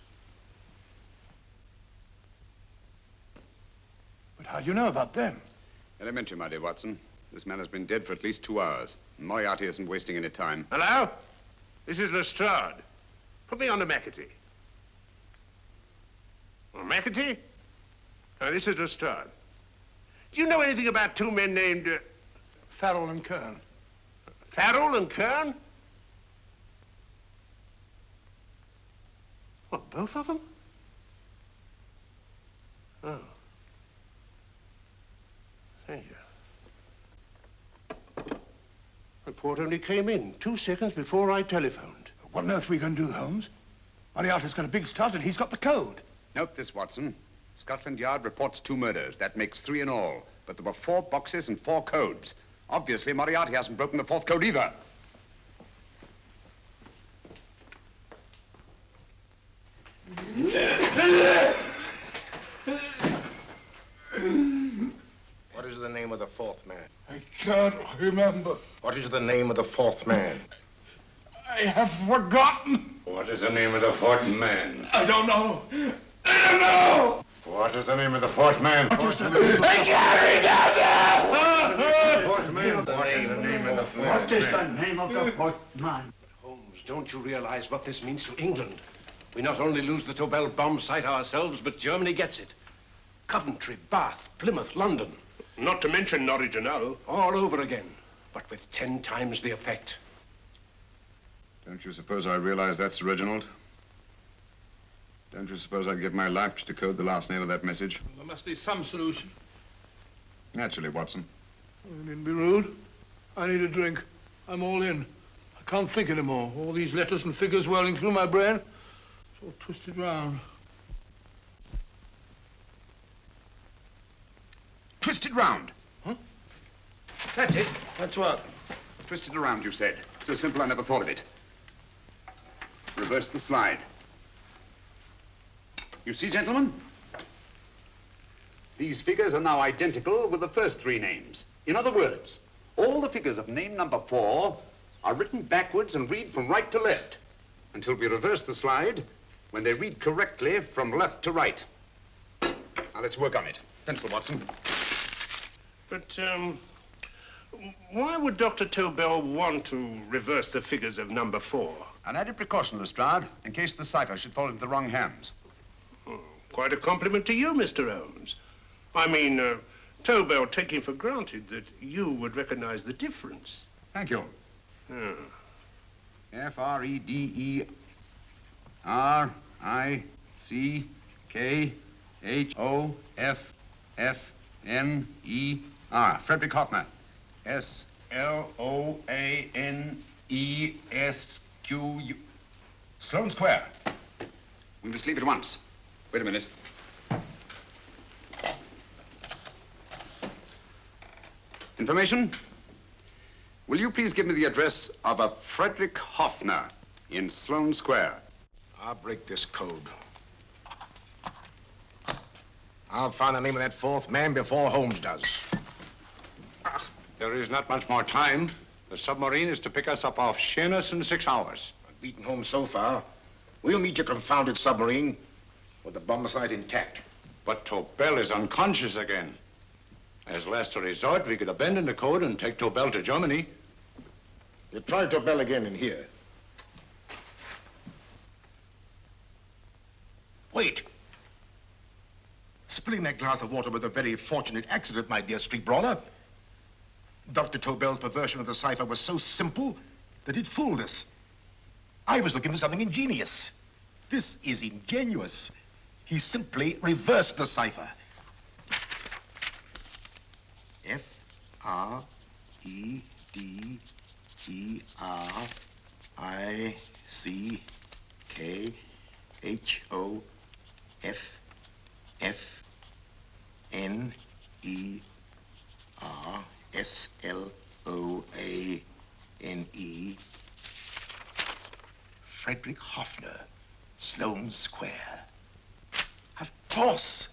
Speaker 2: But how do you know about them?
Speaker 6: Elementary, my dear Watson. This man has been dead for at least 2 hours. Moriarty isn't wasting any time.
Speaker 14: Hello? This is Lestrade. Put me on to McAtee. Oh, McAtee? Oh, this is Lestrade. Do you know anything about 2 men named...
Speaker 2: Farrell and Kern.
Speaker 14: Farrell and Kern? What, both of them? Oh. Thank you. Report only came in 2 seconds before I telephoned.
Speaker 2: What on earth are we going to do, Holmes? Moriarty's got a big start and he's got the code.
Speaker 6: Note this, Watson. Scotland Yard reports 2 murders. That makes 3 in all. But there were 4 boxes and 4 codes. Obviously, Moriarty hasn't broken the 4th code either.
Speaker 4: What is the name of the 4th man?
Speaker 2: I can't remember.
Speaker 4: What is the name of the 4th man?
Speaker 2: I have forgotten.
Speaker 12: What is the name of the 4th man?
Speaker 2: I don't know. I don't know.
Speaker 12: What is the name of the 4th man?
Speaker 2: I can't remember.
Speaker 12: 4th man. What is the name of the 4th man?
Speaker 18: What is the name of the 4th man?
Speaker 10: Holmes, don't you realize what this means to England? We not only lose the Tobel bomb site ourselves, but Germany gets it. Coventry, Bath, Plymouth, London.
Speaker 14: Not to mention Norwich and Hull.
Speaker 10: All over again, but with 10 times the effect.
Speaker 6: Don't you suppose I realize that's Reginald? Don't you suppose I'd give my life to decode the last name of that message?
Speaker 2: There must be some solution.
Speaker 6: Naturally, Watson.
Speaker 2: You needn't be rude. I need a drink. I'm all in. I can't think anymore. All these letters and figures whirling through my brain. It's all twisted round.
Speaker 6: Twisted round?
Speaker 2: Huh?
Speaker 6: That's it.
Speaker 2: That's what?
Speaker 6: Twisted around, you said. So simple, I never thought of it. Reverse the slide. You see, gentlemen? These figures are now identical with the first 3 names. In other words, all the figures of name number 4 are written backwards and read from right to left until we reverse the slide when they read correctly from left to right. Now, let's work on it. Pencil, Watson.
Speaker 14: But, why would Dr. Tobel want to reverse the figures of number 4?
Speaker 5: An added precaution, Lestrade, in case the cipher should fall into the wrong hands.
Speaker 14: Oh, quite a compliment to you, Mr. Holmes. I mean, Tobel taking for granted that you would recognize the difference.
Speaker 5: Thank you.
Speaker 14: Oh.
Speaker 5: Frederick-Hoffner. Frederick Hoffner. S-L-O-A-N-E-S-Q-U. Sloane Square. We must leave at once. Wait a minute. Information? Will you please give me the address of a Frederick Hoffner in Sloane Square?
Speaker 4: I'll break this code. I'll find the name of that fourth man before Holmes does.
Speaker 12: There is not much more time. The submarine is to pick us up off Sheerness in 6 hours.
Speaker 4: I've beaten Holmes so far. We'll meet your confounded submarine with the bomb site intact.
Speaker 12: But Tobel is unconscious again. As last resort, we could abandon the code and take Tobel to Germany.
Speaker 4: You try Tobel again in here. Wait. Spilling that glass of water was a very fortunate accident, my dear street brawler. Dr. Tobel's perversion of the cipher was so simple that it fooled us. I was looking for something ingenious. This is ingenuous. He simply reversed the cipher. F-R-E-D-E-R-I-C-K-H-O-F-N-E-R-S-L-O-A-N-E. Frederick Hoffner, Sloane Square. Of course.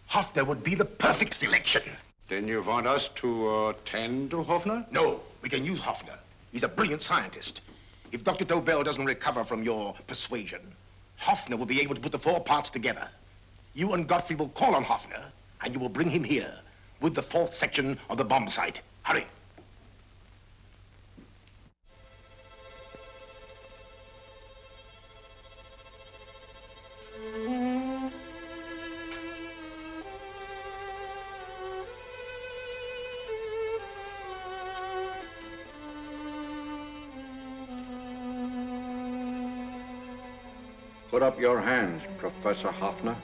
Speaker 4: Hoffner would be the perfect selection.
Speaker 12: Then you want us to tend to Hoffner?
Speaker 4: No, we can use Hoffner. He's a brilliant scientist. If Dr. Tobel doesn't recover from your persuasion, Hoffner will be able to put the 4 parts together. You and Godfrey will call on Hoffner, and you will bring him here with the 4th section of the bomb site. Hurry.
Speaker 12: Put up your hands, Professor Hoffner.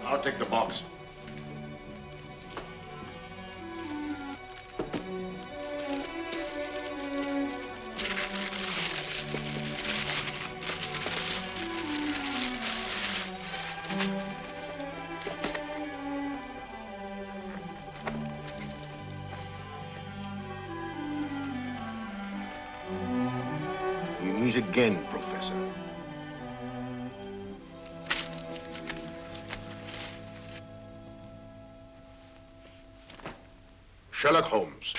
Speaker 4: I'll take the box. We meet again, Professor. Sherlock Holmes.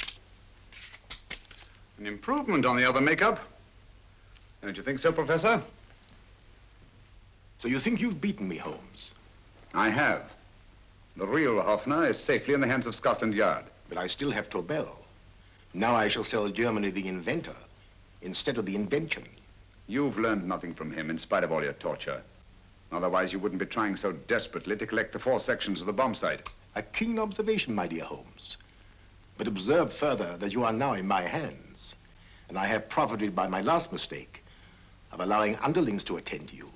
Speaker 5: An improvement on the other makeup. Don't you think so, Professor?
Speaker 4: So you think you've beaten me, Holmes?
Speaker 5: I have. The real Hoffner is safely in the hands of Scotland Yard.
Speaker 4: But I still have Tobel. Now I shall sell Germany the inventor instead of the invention.
Speaker 5: You've learned nothing from him in spite of all your torture. Otherwise, you wouldn't be trying so desperately to collect the 4 sections of the bomb site.
Speaker 4: A keen observation, my dear Holmes. But observe further that you are now in my hands, and I have profited by my last mistake of allowing underlings to attend to you.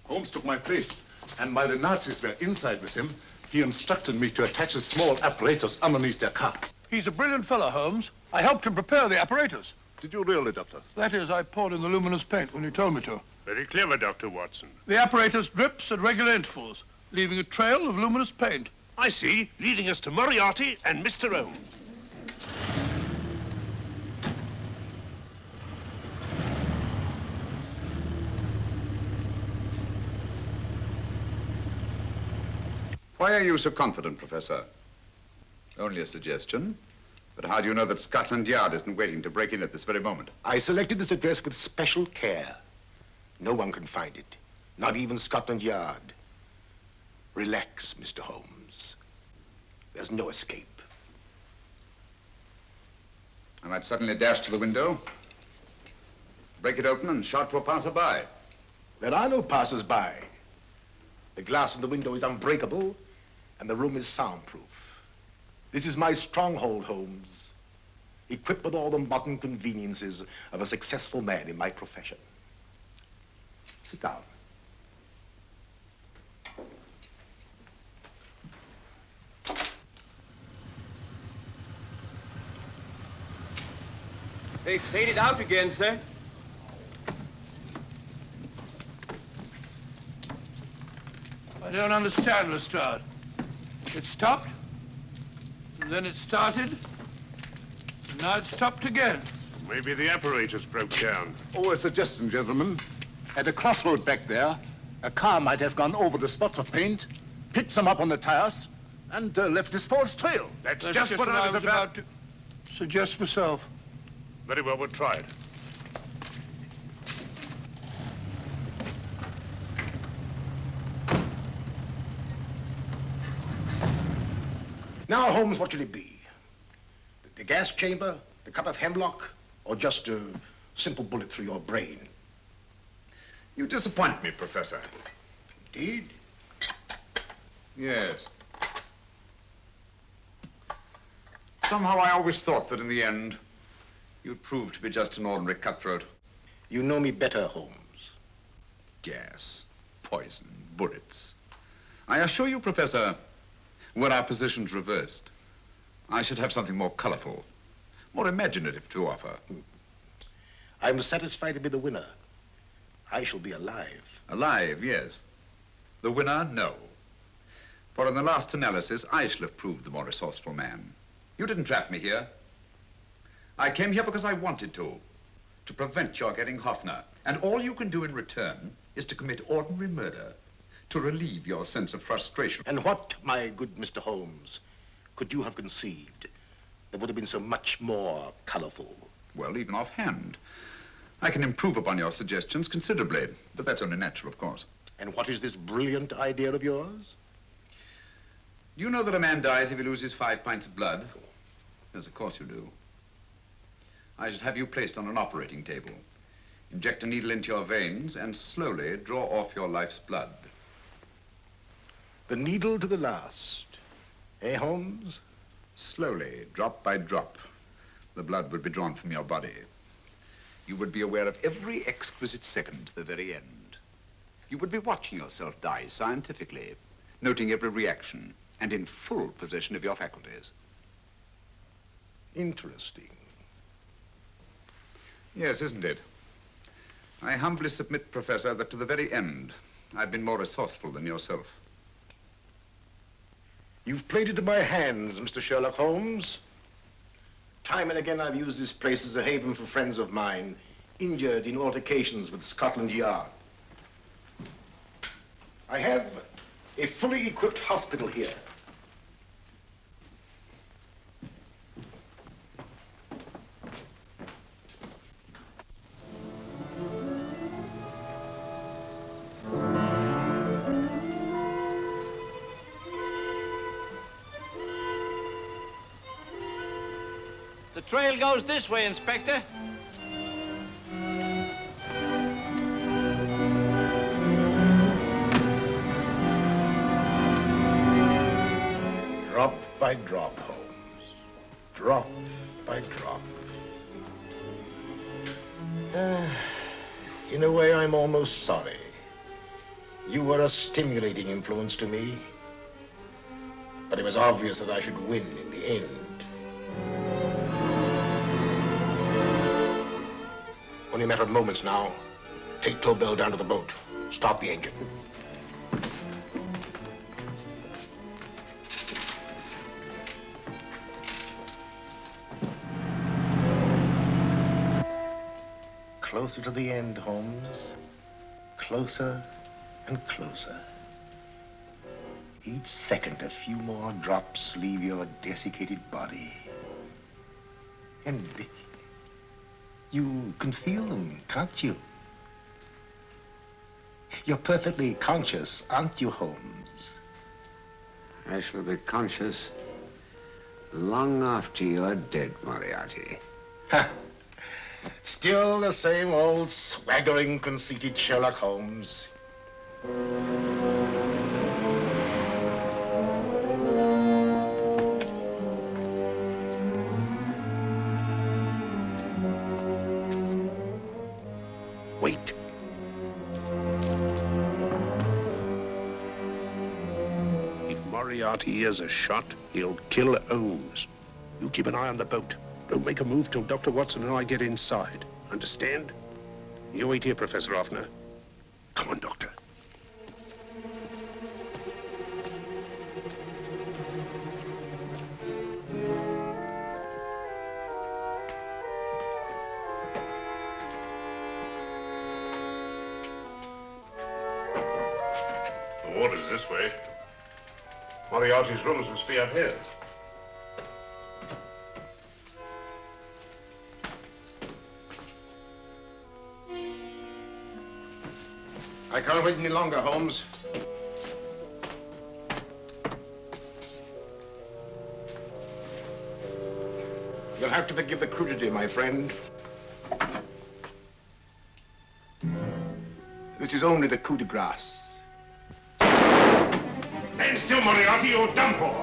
Speaker 15: Holmes took my place, and while the Nazis were inside with him, he instructed me to attach a small apparatus underneath their car.
Speaker 2: He's a brilliant fellow, Holmes. I helped him prepare the apparatus.
Speaker 15: Did you really, Doctor?
Speaker 2: That is, I poured in the luminous paint when you told me to.
Speaker 14: Very clever, Dr. Watson.
Speaker 2: The apparatus drips at regular intervals. leaving a trail of luminous paint.
Speaker 14: I see, leading us to Moriarty and Mr. Holmes.
Speaker 5: Why are you so confident, Professor? Only a suggestion. But how do you know that Scotland Yard isn't waiting to break in at this very moment?
Speaker 4: I selected this address with special care. No one can find it, not even Scotland Yard. Relax, Mr. Holmes. There's no escape.
Speaker 5: I might suddenly dash to the window, break it open, and shout to a passerby.
Speaker 4: There are no passers-by. The glass in the window is unbreakable, and the room is soundproof. This is my stronghold, Holmes, equipped with all the modern conveniences of a successful man in my profession. Sit down.
Speaker 13: They faded out again, sir.
Speaker 2: I don't understand, Lestrade. It stopped, and then it started, and now it stopped again.
Speaker 14: Maybe the apparatus broke down.
Speaker 15: Oh, a suggestion, gentlemen. At a crossroad back there, a car might have gone over the spots of paint, picked some up on the tires, and left this false trail.
Speaker 14: That's just what I was about
Speaker 2: to suggest myself.
Speaker 14: Very well, we'll try it.
Speaker 4: Now, Holmes, what should it be? The gas chamber, the cup of hemlock, or just a simple bullet through your brain?
Speaker 5: You disappoint me, Professor.
Speaker 4: Indeed?
Speaker 5: Yes. Somehow I always thought that in the end, you'd prove to be just an ordinary cutthroat.
Speaker 4: You know me better, Holmes.
Speaker 5: Gas, poison, bullets. I assure you, Professor, were our positions reversed, I should have something more colorful, more imaginative to offer.
Speaker 4: I'm satisfied to be the winner. I shall be alive.
Speaker 5: Alive, yes. The winner, no. For in the last analysis, I shall have proved the more resourceful man. You didn't trap me here. I came here because I wanted to prevent your getting Hoffner. And all you can do in return is to commit ordinary murder, to relieve your sense of frustration.
Speaker 4: And what, my good Mr. Holmes, could you have conceived that would have been so much more colorful?
Speaker 5: Well, even offhand, I can improve upon your suggestions considerably, but that's only natural, of course.
Speaker 4: And what is this brilliant idea of yours?
Speaker 5: You know that a man dies if he loses 5 pints of blood? Yes, of course you do. I should have you placed on an operating table, inject a needle into your veins, and slowly draw off your life's blood.
Speaker 4: The needle to the last. Eh, Holmes?
Speaker 5: Slowly, drop by drop, the blood would be drawn from your body. You would be aware of every exquisite second to the very end. You would be watching yourself die scientifically, noting every reaction, and in full possession of your faculties.
Speaker 4: Interesting.
Speaker 5: Yes, isn't it? I humbly submit, Professor, that to the very end, I've been more resourceful than yourself.
Speaker 4: You've played into my hands, Mr. Sherlock Holmes. Time and again I've used this place as a haven for friends of mine, injured in altercations with Scotland Yard. I have a fully equipped hospital here.
Speaker 19: The trail goes this way, Inspector.
Speaker 4: Drop by drop, Holmes. Drop by drop. In a way, I'm almost sorry. You were a stimulating influence to me. But it was obvious that I should win in the end. Only a matter of moments now. Take Tobel down to the boat. Start the engine. closer to the end, Holmes. Closer and closer. Each second, a few more drops leave your desiccated body. And you can feel them, can't you? You're perfectly conscious, aren't you, Holmes?
Speaker 1: I shall be conscious long after you're dead, Moriarty.
Speaker 4: Ha! Still the same old swaggering, conceited Sherlock Holmes. Wait.
Speaker 14: If Moriarty hears a shot, he'll kill Holmes. You keep an eye on the boat. Don't make a move till Dr. Watson and I get inside. Understand? You wait here, Professor Offner. Come on, Doctor.
Speaker 10: The water's this way. Moriarty's rooms must be out here.
Speaker 4: I can't wait any longer, Holmes. You'll have to forgive the crudity, my friend. This is only the coup de grace.
Speaker 14: Stand still, Moriarty, you're done for.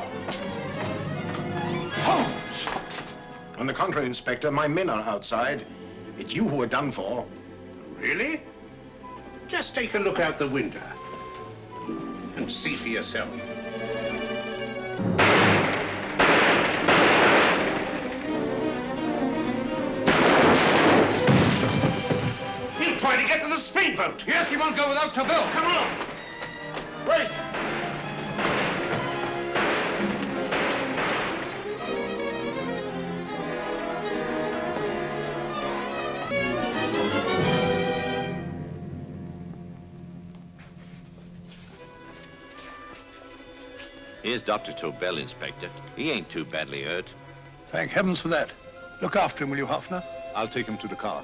Speaker 4: Holmes! On the contrary, Inspector, my men are outside. It's you who are done for.
Speaker 14: Really? Just take a look out the window and see for yourself. He'll try to get to the speedboat.
Speaker 2: Yes, he won't go without Tobel.
Speaker 14: Come on.
Speaker 2: Wait.
Speaker 13: Here's Dr. Tobel, Inspector. He ain't too badly hurt.
Speaker 2: Thank heavens for that. Look after him, will you, Hoffner?
Speaker 15: I'll take him to the car.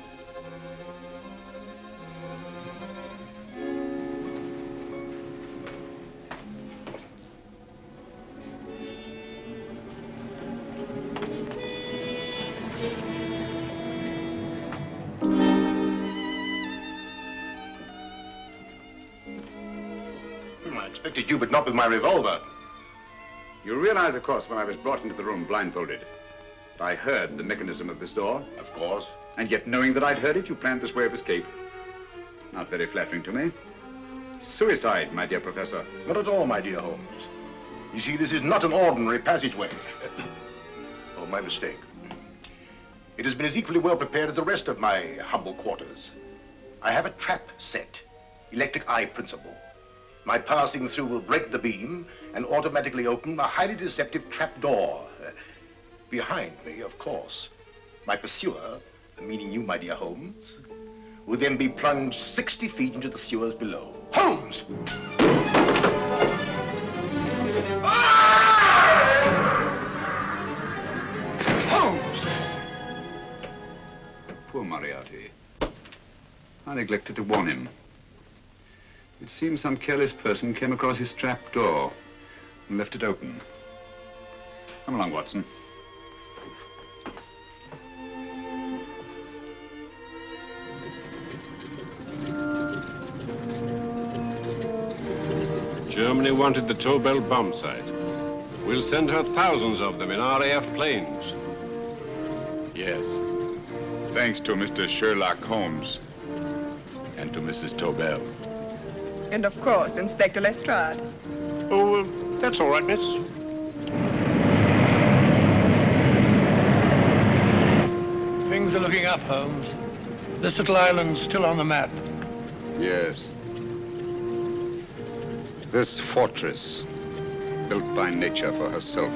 Speaker 4: I expected you, but not with my revolver.
Speaker 5: You realize, of course, when I was brought into the room blindfolded, that I heard the mechanism of this door?
Speaker 4: Of course.
Speaker 5: And yet, knowing that I'd heard it, you planned this way of escape. Not very flattering to me. Suicide, my dear Professor.
Speaker 4: Not at all, my dear Holmes. You see, this is not an ordinary passageway. Oh, my mistake. It has been as equally well prepared as the rest of my humble quarters. I have a trap set, electric eye principle. My passing through will break the beam and automatically open a highly deceptive trap door. Behind me, of course, my pursuer, meaning you, my dear Holmes, will then be plunged 60 feet into the sewers below. Holmes!
Speaker 5: Holmes! Poor Moriarty. I neglected to warn him. It seems some careless person came across his trap door and left it open. Come along, Watson.
Speaker 10: Germany wanted the Tobel bomb site. We'll send her thousands of them in RAF planes.
Speaker 5: Yes. Thanks to Mr. Sherlock Holmes and to Mrs. Tobel.
Speaker 11: And of course, Inspector Lestrade.
Speaker 14: Oh, that's all right, miss.
Speaker 2: Things are looking up, Holmes. This little island's still on the map.
Speaker 5: Yes. This fortress, built by nature for herself.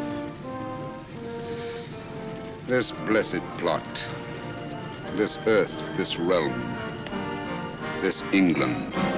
Speaker 5: This blessed plot. This earth, this realm, this England.